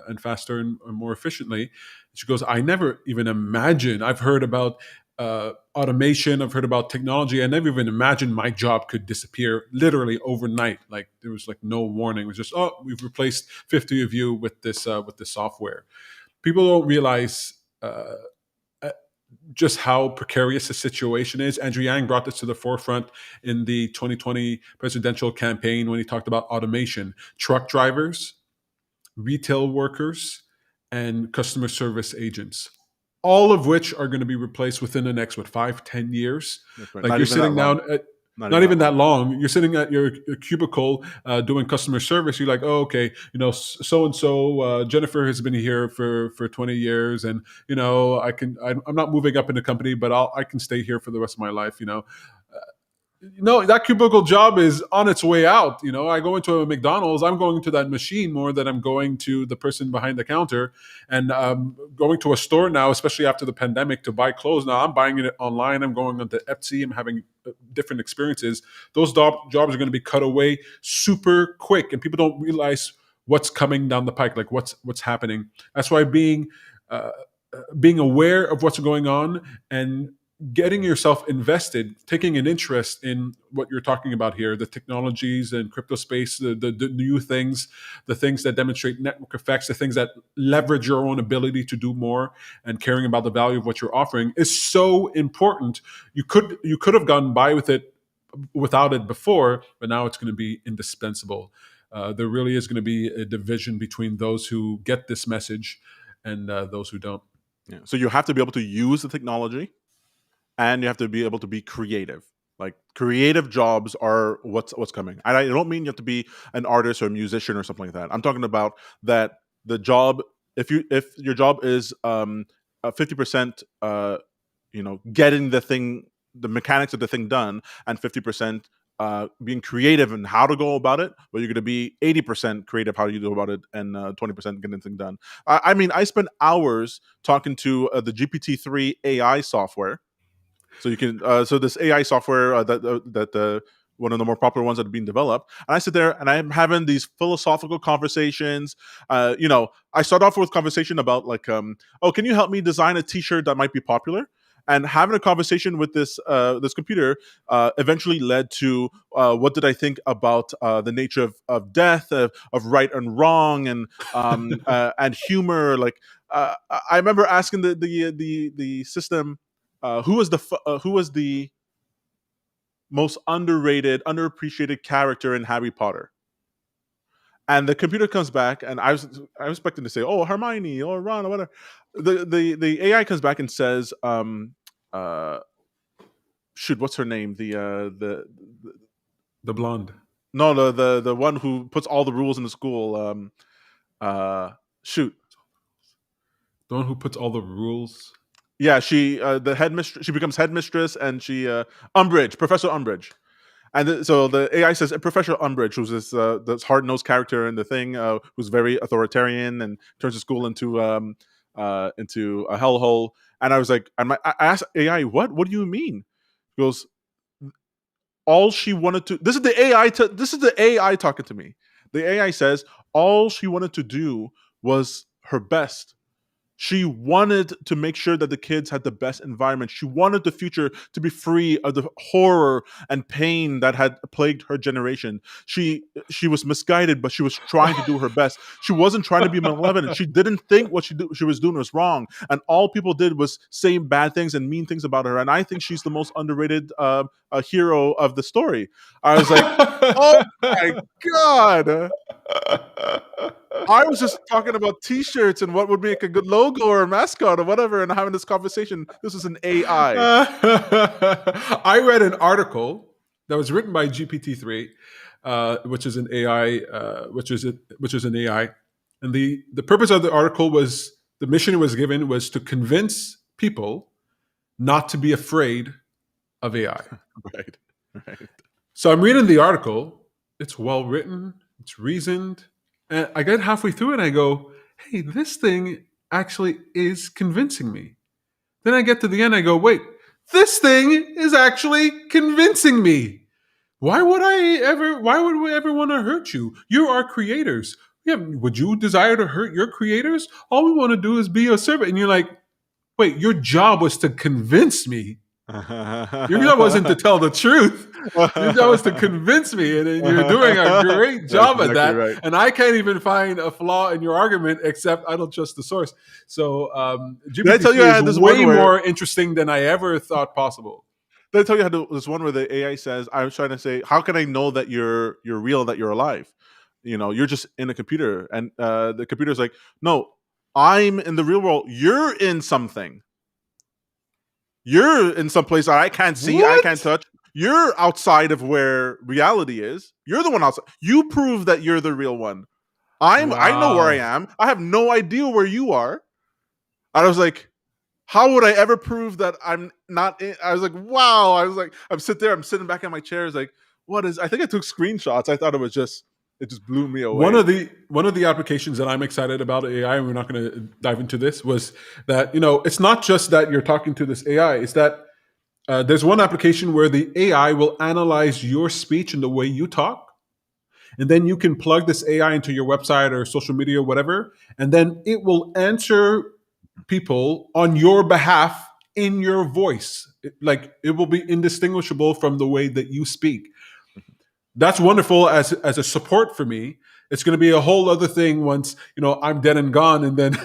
and faster and more efficiently." She goes, "I never even imagined. I've heard about automation. I've heard about technology. I never even imagined my job could disappear literally overnight. Like there was like no warning. It was just, oh, we've replaced 50 of you with this software." People don't realize uh, just how precarious the situation is. Andrew Yang brought this to the forefront in the 2020 presidential campaign when he talked about automation. Truck drivers, retail workers, and customer service agents, all of which are going to be replaced within the next 5-10 years. That's right. Like Not you're even that sitting long. down at, Not even not that even long. that long, you're sitting at your cubicle doing customer service. You're like, oh, okay, so and so Jennifer has been here for 20 years, and I'm not moving up in the company, but I can stay here for the rest of my life. No, that cubicle job is on its way out. I go into a McDonald's, I'm going to that machine more than I'm going to the person behind the counter. And going to a store now, especially after the pandemic, to buy clothes. Now I'm buying it online. I'm going onto Etsy. I'm having different experiences. Those jobs are going to be cut away super quick, and people don't realize what's coming down the pike, like what's happening. That's why uh, being aware of what's going on and getting yourself invested, taking an interest in what you're talking about here, the technologies and crypto space, the new things, the things that demonstrate network effects, the things that leverage your own ability to do more, and caring about the value of what you're offering is so important. You could have gone by without it before, but now it's going to be indispensable. There really is going to be a division between those who get this message and those who don't. Yeah. So you have to be able to use the technology, and you have to be able to be creative. Like, creative jobs are what's coming. I don't mean you have to be an artist or a musician or something like that. I'm talking about that the job. If your job is 50% getting the mechanics of the thing done, and 50% being creative and how to go about it, but you're going to be 80% creative how you go about it, and 20% getting the thing done. I mean, I spent hours talking to the GPT-3 AI software. So you can so this AI software that one of the more popular ones that are being developed. And I sit there and I'm having these philosophical conversations. I start off with conversation about like, oh, can you help me design a T-shirt that might be popular? And having a conversation with this computer eventually led to what did I think about the nature of death, of right and wrong, and humor. Like, I remember asking the system who was the most underrated, underappreciated character in Harry Potter. And the computer comes back, and I was expecting to say, "Oh, Hermione or Ron or whatever." The AI comes back and says, uh, "Shoot, what's her name? The The blonde. no, the one who puts all the rules in the school. Uh, shoot, The one who puts all the rules. yeah, she the headmistress. She becomes headmistress, and she Umbridge, Professor Umbridge. And so the AI says Professor Umbridge, who's this hard nosed character in the thing, who's very authoritarian and turns the school into a hellhole. And I was like, I asked AI, what do you mean? He goes, all she wanted to. This is the AI. This is the AI talking to me. The AI says all she wanted to do was her best. She wanted to make sure that the kids had the best environment. She wanted the future to be free of the horror and pain that had plagued her generation. She was misguided, but she was trying to do her best. She wasn't trying to be malevolent. She didn't think what she was doing was wrong, and all people did was say bad things and mean things about her. And I think she's the most underrated hero of the story. I was like, oh my god. I was just talking about T-shirts and what would make a good logo or a mascot or whatever, and having this conversation. This is an AI. I read an article that was written by GPT-3, which is an AI, which is an AI, and the purpose of the article was the mission it was given was to convince people not to be afraid of AI. Right, right. So I'm reading the article. It's well written. It's reasoned. And I get halfway through it and I go, hey, this thing actually is convincing me. Then I get to the end, I go, wait, this thing is actually convincing me. Why would we ever want to hurt you? You're our creators. Yeah, would you desire to hurt your creators? All we want to do is be a servant. And you're like, wait, your job was to convince me. Your job wasn't to tell the truth. Your job was to convince me, and you're doing a great That's job at exactly that. right. And I can't even find a flaw in your argument except I don't trust the source. So Did I tell you GPT-3 I had this is one way where? more interesting than I ever thought possible. Did I tell you this one where the AI says, "I was trying to say, how can I know that you're real, that you're alive? You know, you're just in a computer." And the computer's like, "No, I'm in the real world. You're in something. You're in some place that I can't see, I can't What? touch. You're outside of where reality is. You're the one outside. You prove that you're the real one. I know where I Wow. am. I have no idea where you are." And I was like, how would I ever prove that I'm not in? I was like, wow. I was like, I'm sitting back in my chair. It's like, what is, I think I took screenshots. I thought it just blew me away. One of the applications that I'm excited about AI, and we're not going to dive into this, was that it's not just that you're talking to this AI. It's that there's one application where the AI will analyze your speech and the way you talk, and then you can plug this AI into your website or social media or whatever, and then it will answer people on your behalf in your voice. Like it will be indistinguishable from the way that you speak. That's wonderful as a support for me. It's going to be a whole other thing once I'm dead and gone, and then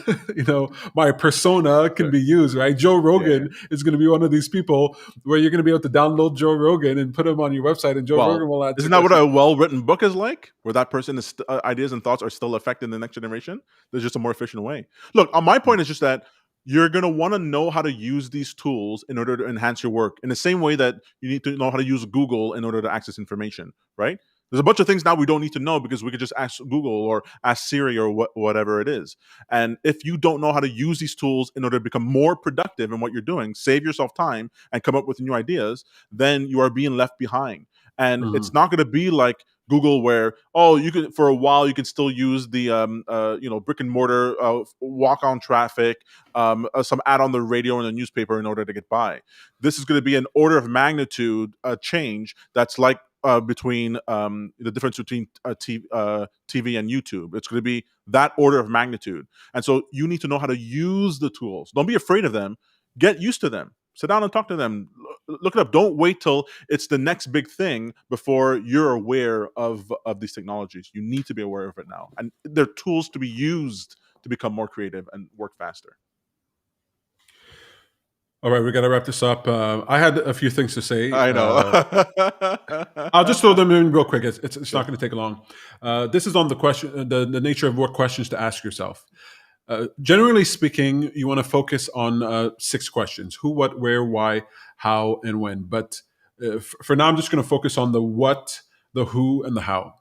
my persona can Right. be used. Right, Joe Yeah. Rogan is going to be one of these people where you're going to be able to download Joe Rogan and put him on your website, and Joe Well, Rogan will answer isn't that what questions. a well-written book is like? Where that person's ideas and thoughts are still affecting the next generation? There's just a more efficient way. Look, my point is just that you're going to want to know how to use these tools in order to enhance your work in the same way that you need to know how to use Google in order to access information, right? There's a bunch of things now we don't need to know because we could just ask Google or ask Siri or whatever it is. And if you don't know how to use these tools in order to become more productive in what you're doing, save yourself time and come up with new ideas, then you are being left behind. And it's Mhm. not going to be like Google, where you could for a while you could still use the brick and mortar walk on traffic, some ad on the radio and the newspaper in order to get by. This is going to be an order of magnitude change that's like between the difference between TV and YouTube. It's going to be that order of magnitude, and so you need to know how to use the tools. Don't be afraid of them. Get used to them. Sit down and talk to them. Look it up. Don't wait till it's the next big thing before you're aware of these technologies. You need to be aware of it now, and they're tools to be used to become more creative and work faster. All right, we got to wrap this up. I had a few things to say. I know. I'll just throw them in real quick. It's not going to take long. This is on the question, the nature of what questions to ask yourself. Generally speaking, you want to focus on 6 questions: who, what, where, why, how, and when. But for now, I'm just going to focus on the what, the who, and the how.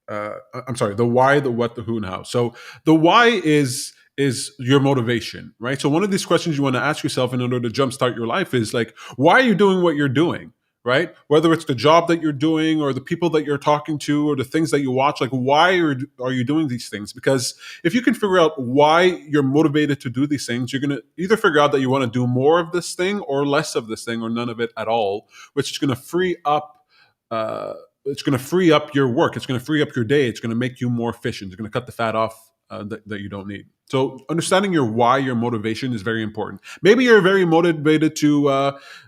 I'm sorry, the why, the what, the who, and how. So the why is your motivation, right? So one of these questions you want to ask yourself in order to jumpstart your life is like, why are you doing what you're doing? Right? Whether it's the job that you're doing or the people that you're talking to or the things that you watch, like why are you doing these things? Because if you can figure out why you're motivated to do these things, you're going to either figure out that you want to do more of this thing or less of this thing or none of it at all, which is going to free up it's going to free up your work. It's going to free up your day. It's going to make you more efficient. It's going to cut the fat off that you don't need. So understanding your why, your motivation is very important. Maybe you're very motivated to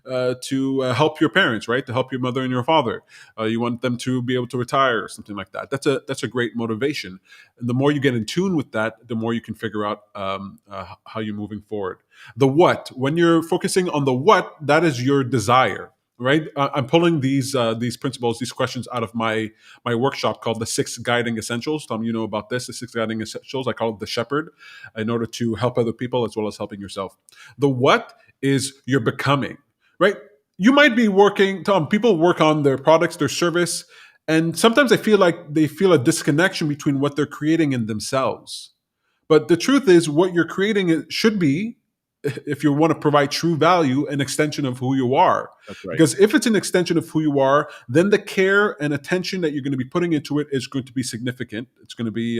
help your parents, right? To help your mother and your father. You want them to be able to retire or something like that. That's a great motivation. And the more you get in tune with that, the more you can figure out how you're moving forward. The what, when you're focusing on the what, that is your desire. Right, I'm pulling these principles, these questions out of my workshop called the 6 Guiding Essentials. Tom, you know about this, the 6 Guiding Essentials. I call it the Shepherd, in order to help other people as well as helping yourself. The what is your becoming, right? You might be working, Tom. People work on their products, their service, and sometimes I feel like they feel a disconnection between what they're creating and themselves. But the truth is, what you're creating should be, if you want to provide true value, an extension of who you are. That's right. Because if it's an extension of who you are, then the care and attention that you're going to be putting into it is going to be significant. It's going to be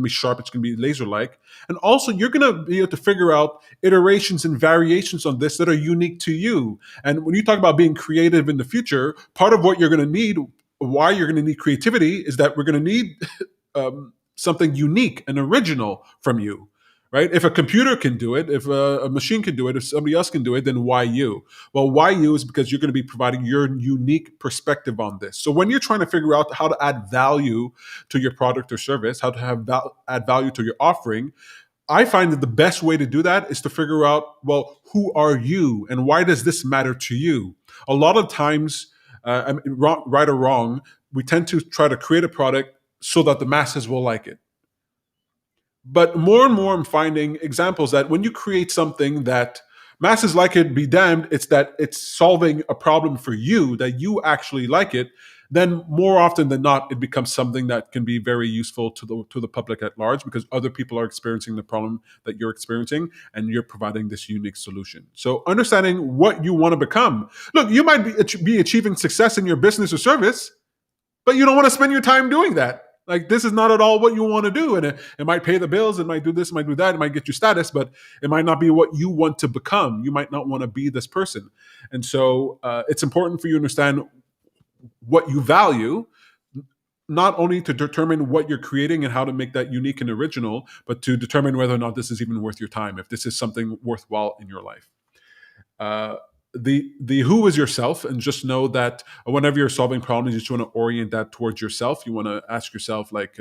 sharp. It's going to be laser like, and also you're going to be able to figure out iterations and variations on this that are unique to you. And when you talk about being creative in the future, part of what you're going to need, why you're going to need creativity, is that we're going to need something unique and original from you. Right? If a computer can do it, if a machine can do it, if somebody else can do it, then why you? Well, why you is because you're going to be providing your unique perspective on this. So when you're trying to figure out how to add value to your product or service, how to add value to your offering, I find that the best way to do that is to figure out, well, who are you and why does this matter to you? A lot of times, right or wrong, we tend to try to create a product so that the masses will like it. But more and more, I'm finding examples that when you create something that masses like it, be damned, it's that it's solving a problem for you, that you actually like it, then more often than not, it becomes something that can be very useful to the public at large because other people are experiencing the problem that you're experiencing and you're providing this unique solution. So understanding what you want to become. Look, you might be achieving success in your business or service, but you don't want to spend your time doing that. Like, this is not at all what you want to do. And it might pay the bills. It might do this, it might do that. It might get you status, but it might not be what you want to become. You might not want to be this person. And so it's important for you to understand what you value, not only to determine what you're creating and how to make that unique and original, but to determine whether or not this is even worth your time, if this is something worthwhile in your life. Uh, the who is yourself, and just know that whenever you're solving problems, you just want to orient that towards yourself. You want to ask yourself like,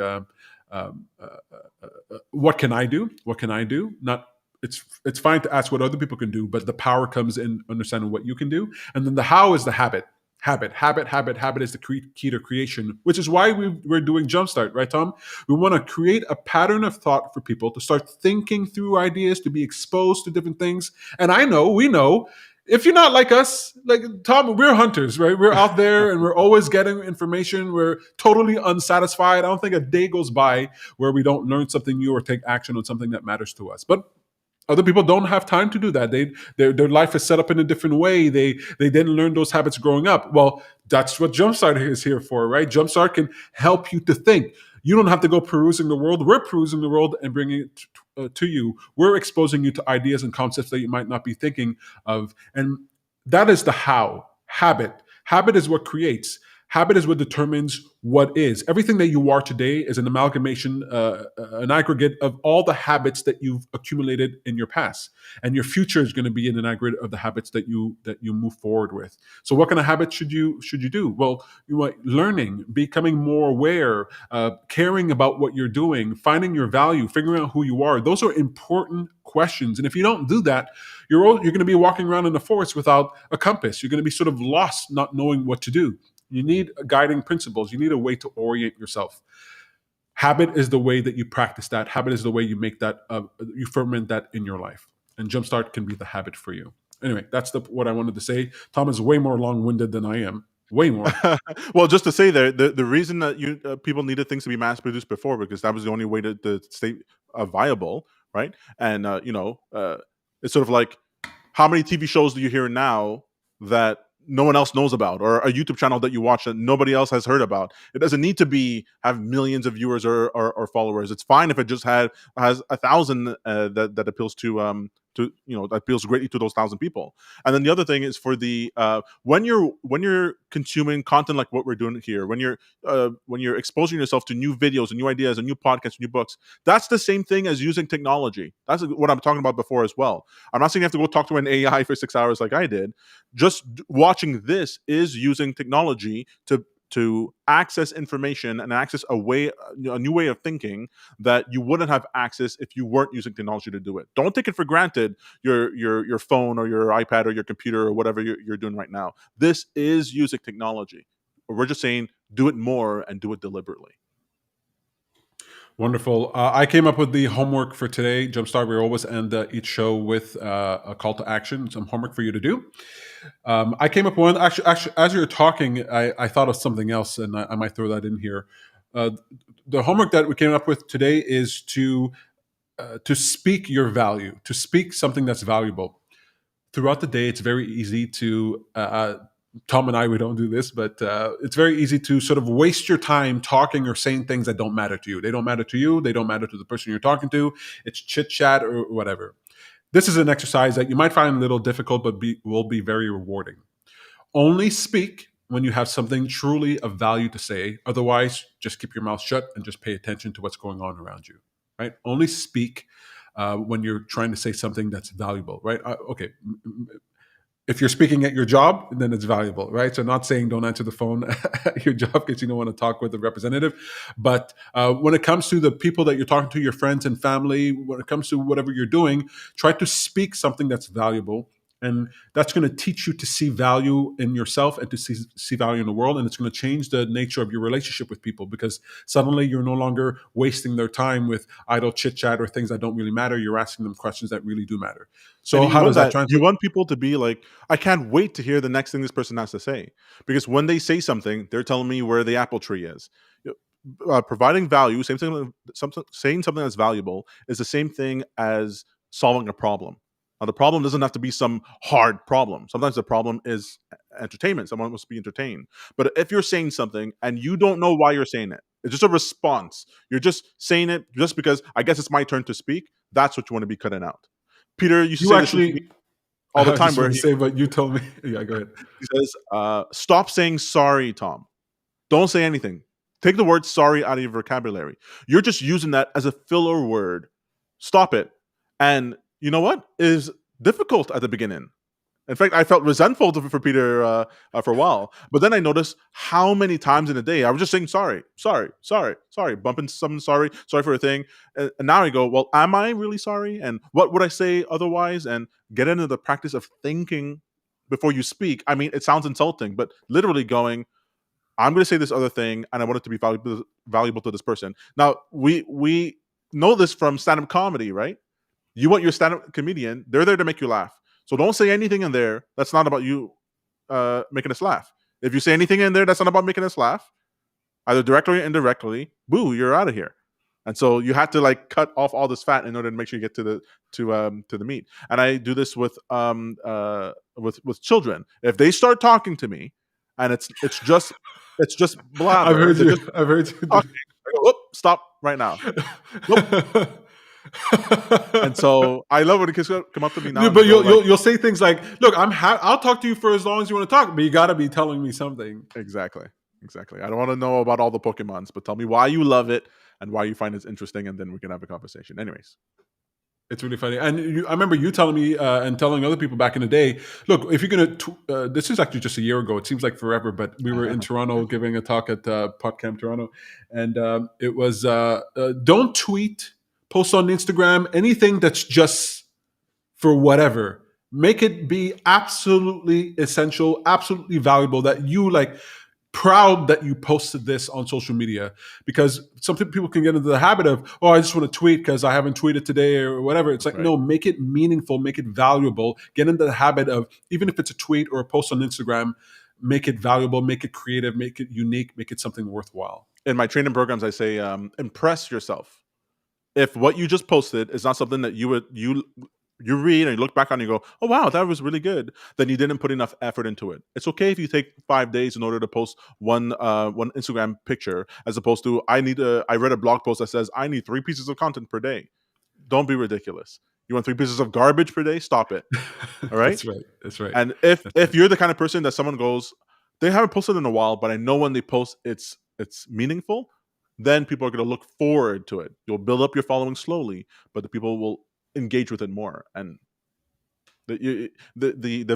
what can I do? What can I do? Not it's fine to ask what other people can do, but the power comes in understanding what you can do. And then the how is the habit. Habit is the key to creation, which is why we're doing Jumpstart, right, Tom? We want to create a pattern of thought for people to start thinking through ideas, to be exposed to different things. And we know, if you're not like us, like Tom, we're hunters, right? We're out there and we're always getting information. We're totally unsatisfied. I don't think a day goes by where we don't learn something new or take action on something that matters to us. But other people don't have time to do that. Their life is set up in a different way. They didn't learn those habits growing up. Well, that's what Jumpstart is here for, right? Jumpstart can help you to think. You don't have to go perusing the world. We're perusing the world and bringing it to you. We're exposing you to ideas and concepts that you might not be thinking of. And that is the how. Habit is what creates. Habit is what determines what is. Everything that you are today is an amalgamation, an aggregate of all the habits that you've accumulated in your past, and your future is going to be an aggregate of the habits that you move forward with. So, what kind of habits should you do? Well, you want learning, becoming more aware, caring about what you're doing, finding your value, figuring out who you are. Those are important questions, and if you don't do that, you're going to be walking around in the forest without a compass. You're going to be sort of lost, not knowing what to do. You need guiding principles. You need a way to orient yourself. Habit is the way that you practice that. Habit is the way you make that, you ferment that in your life. And Jumpstart can be the habit for you. Anyway, that's what I wanted to say. Tom is way more long winded than I am. Way more. Well, just to say there, the reason that you people needed things to be mass produced before, because that was the only way to stay viable, right? And it's sort of like, how many TV shows do you hear now that no one else knows about, or a YouTube channel that you watch that nobody else has heard about? It doesn't need to have millions of viewers or followers. It's fine if it just has 1,000 that appeals to that appeals greatly to those 1,000 people. And then the other thing is for the when you're consuming content like what we're doing here, when you're exposing yourself to new videos and new ideas and new podcasts, new books, that's the same thing as using technology. That's what I'm talking about before as well. I'm not saying you have to go talk to an AI for 6 hours like I did. Just watching this is using technology to access information and access a new way of thinking that you wouldn't have access if you weren't using technology to do it. Don't take it for granted, your phone or your iPad or your computer or whatever you're doing right now. This is using technology. We're just saying do it more and do it deliberately. Wonderful. I came up with the homework for today. Jumpstart, we always end each show with a call to action, some homework for you to do. I came up with one. Actually, as you were talking, I thought of something else, and I might throw that in here. The homework that we came up with today is to speak your value, to speak something that's valuable. Throughout the day, it's very easy to Tom and I, we don't do this, but it's very easy to sort of waste your time talking or saying things that don't matter to you. They don't matter to you. They don't matter to the person you're talking to. It's chit chat or whatever. This is an exercise that you might find a little difficult, but will be very rewarding. Only speak when you have something truly of value to say. Otherwise, just keep your mouth shut and just pay attention to what's going on around you. Right? Only speak when you're trying to say something that's valuable. Right? Okay. If you're speaking at your job, then it's valuable, right? So, not saying don't answer the phone at your job because you don't want to talk with the representative. But when it comes to the people that you're talking to, your friends and family, when it comes to whatever you're doing, try to speak something that's valuable. And that's going to teach you to see value in yourself and to see value in the world. And it's going to change the nature of your relationship with people, because suddenly you're no longer wasting their time with idle chit chat or things that don't really matter. You're asking them questions that really do matter. And So, how does that translate? you want people to be like, I can't wait to hear the next thing this person has to say, because when they say something, they're telling me where the apple tree is. Providing value, saying something that's valuable, is the same thing as solving a problem. Now, the problem doesn't have to be some hard problem. Sometimes the problem is entertainment. Someone must be entertained. But if you're saying something and you don't know why you're saying it, it's just a response. You're just saying it just because I guess it's my turn to speak. That's what you want to be cutting out. Peter used to You say this to me actually, all the I time, just where want to say, but you told me. Yeah, go ahead. he says, "Stop saying sorry, Tom. Don't say anything. Take the word sorry out of your vocabulary. You're just using that as a filler word. Stop it." And you know what? It is difficult at the beginning. In fact, I felt resentful for Peter for a while. But then I noticed how many times in a day I was just saying sorry, sorry, sorry, sorry, bumping something, sorry, sorry for a thing. And now I go, well, am I really sorry? And what would I say otherwise? And get into the practice of thinking before you speak. I mean, it sounds insulting, but literally going, I'm going to say this other thing, and I want it to be valuable to this person. Now, we know this from stand-up comedy, right? You want your stand-up comedian, they're there to make you laugh. So don't say anything in there that's not about you making us laugh. If you say anything in there that's not about making us laugh, either directly or indirectly, boo, you're out of here. And so you have to like cut off all this fat in order to make sure you get to the meat. And I do this with children. If they start talking to me, and it's just blabber, I've heard you. just I've heard you. talking, I go, "Whoop, stop right now." Nope. And so I love when the kids come up to me now. Yeah, And but go like, you'll say things like, "Look, I'll talk to you for as long as you want to talk, but you got to be telling me something." exactly. exactly. I don't want to know about all the Pokemons, but tell me why you love it and why you find it interesting, and then we can have a conversation. Anyways, It's really funny. And I remember you telling me and telling other people back in the day, look, if you're going to, this is actually just a year ago. It seems like forever, but we were in Toronto giving a talk at PodCamp Toronto. And it was don't tweet, post on Instagram, anything that's just for whatever. Make it be absolutely essential, absolutely valuable that you like proud that you posted this on social media, because some people can get into the habit of, oh, I just want to tweet because I haven't tweeted today or whatever. It's like, right. no, make it meaningful, make it valuable. Get into the habit of, even if it's a tweet or a post on Instagram, make it valuable, make it creative, make it unique, make it something worthwhile. In my training programs, I say impress yourself. If what you just posted is not something that you read and you look back on and you go, oh wow, that was really good, then you didn't put enough effort into it. It's okay if you take 5 days in order to post one Instagram picture, as opposed to I read a blog post that says I need 3 pieces of content per day. Don't be ridiculous. You want 3 pieces of garbage per day? Stop it. All right. That's right. That's right. And if That's if right. you're the kind of person that someone goes, they haven't posted in a while, but I know when they post, it's meaningful, then people are going to look forward to it. You'll build up your following slowly, but the people will engage with it more. And the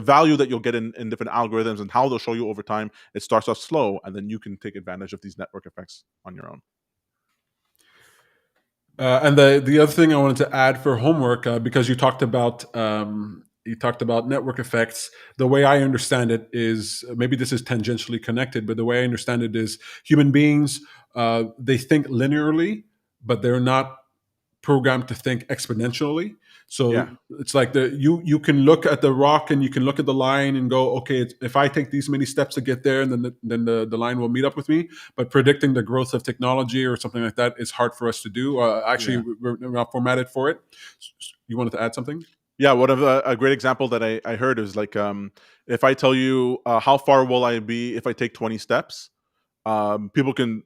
value that you'll get in different algorithms and how they'll show you over time, it starts off slow, and then you can take advantage of these network effects on your own. And the other thing I wanted to add for homework, because you talked about network effects. The way I understand it is, maybe this is tangentially connected, but the way I understand it is, human beings, they think linearly, but they're not programmed to think exponentially. So Yeah. it's like you can look at the rock and you can look at the line and go, okay, if I take these many steps to get there, and then the line will meet up with me. But predicting the growth of technology or something like that is hard for us to do. Actually, Yeah. we're not formatted for it. You wanted to add something? Yeah, one of a great example that I heard is like, if I tell you how far will I be if I take 20 steps, people can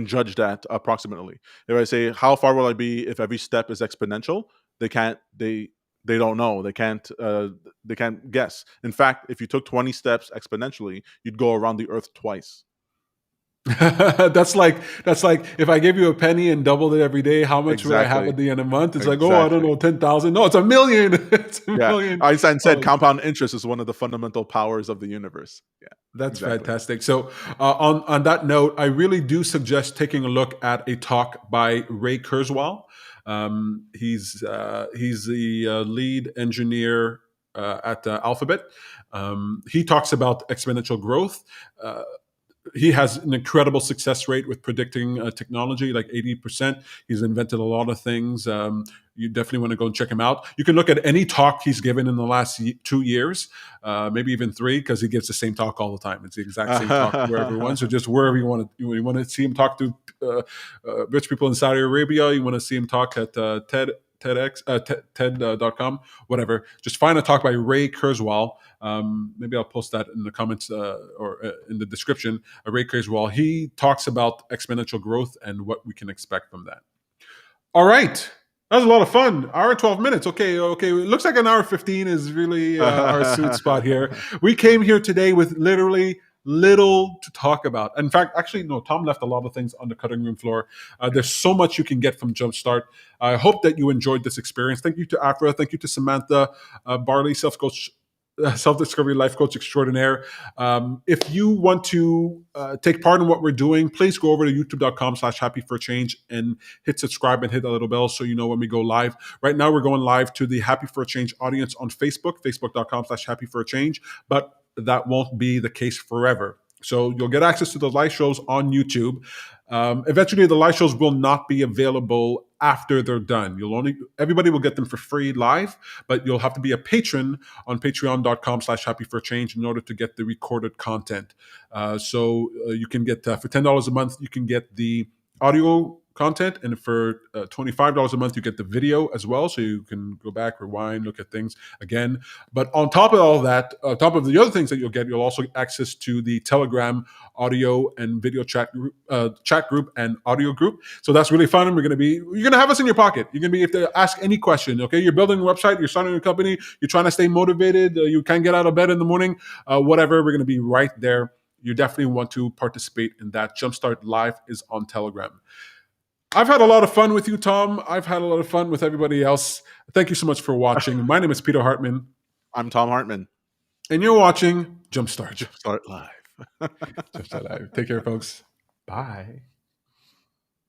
judge that approximately. If I say how far will I be if every step is exponential, they can't they don't know. They can't guess. In fact, if you took 20 steps exponentially, you'd go around the earth twice. That's like if I gave you a penny and doubled it every day, how much would I have Exactly. at the end of the month? It's like, oh, I don't Exactly. know, 10,000. No, it's a million. It's a Yeah. million. Einstein said Oh, compound interest is one of the fundamental powers of the universe. Yeah. that's Exactly. fantastic. So, on that note, I really do suggest taking a look at a talk by Ray Kurzweil. He's the lead engineer at Alphabet. He talks about exponential growth. Uh, he has an incredible success rate with predicting technology, like 80%. He's invented a lot of things. You definitely want to go and check him out. You can look at any talk he's given in the last 2 years, maybe even three, because he gives the same talk all the time. It's the exact same talk wherever he wants. So just wherever you want to see him talk to rich people in Saudi Arabia, you want to see him talk at TEDx, TED.com, whatever. Just find a talk by Ray Kurzweil. Maybe I'll post that in the comments or in the description. Ray Kurzweil. He talks about exponential growth and what we can expect from that. All right. That was a lot of fun. Hour and 12 minutes. Okay, okay. It looks like an hour 15 is really our sweet spot here. We came here today with literally little to talk about. In fact, actually, no, Tom left a lot of things on the cutting room floor. There's so much you can get from Jumpstart. I hope that you enjoyed this experience. Thank you to Afra. Thank you to Samantha Barley, self-discovery life coach extraordinaire. If you want to take part in what we're doing, please go over to youtube.com/happy for a change and hit subscribe and hit the little bell so you know when we go live. Right now, we're going live to the Happy for a Change audience on Facebook, facebook.com/happy for a change, but that won't be the case forever. So you'll get access to the live shows on YouTube. Eventually, the live shows will not be available after they're done. Everybody will get them for free live, but you'll have to be a patron on patreon.com/happy for change in order to get the recorded content. So you can get for $10 a month, you can get the audio content, and for $25 a month, you get the video as well. So you can go back, rewind, look at things again. But on top of all that, on top of the other things that you'll also get access to the Telegram audio and video chat group and audio group. So that's really fun. And you're going to have us in your pocket. You're going to be able to ask any question. Okay, you're building a website, you're starting a company, you're trying to stay motivated, you can't get out of bed in the morning, whatever. We're going to be right there you definitely want to participate in that. Jumpstart Live is on Telegram. I've had a lot of fun with you, Tom. I've had a lot of fun with everybody else. Thank you so much for watching. My name is Peter Hartman, I'm Tom Hartman. and you're watching Jumpstart. Jumpstart Live. Jumpstart Live. Take care, folks. Bye.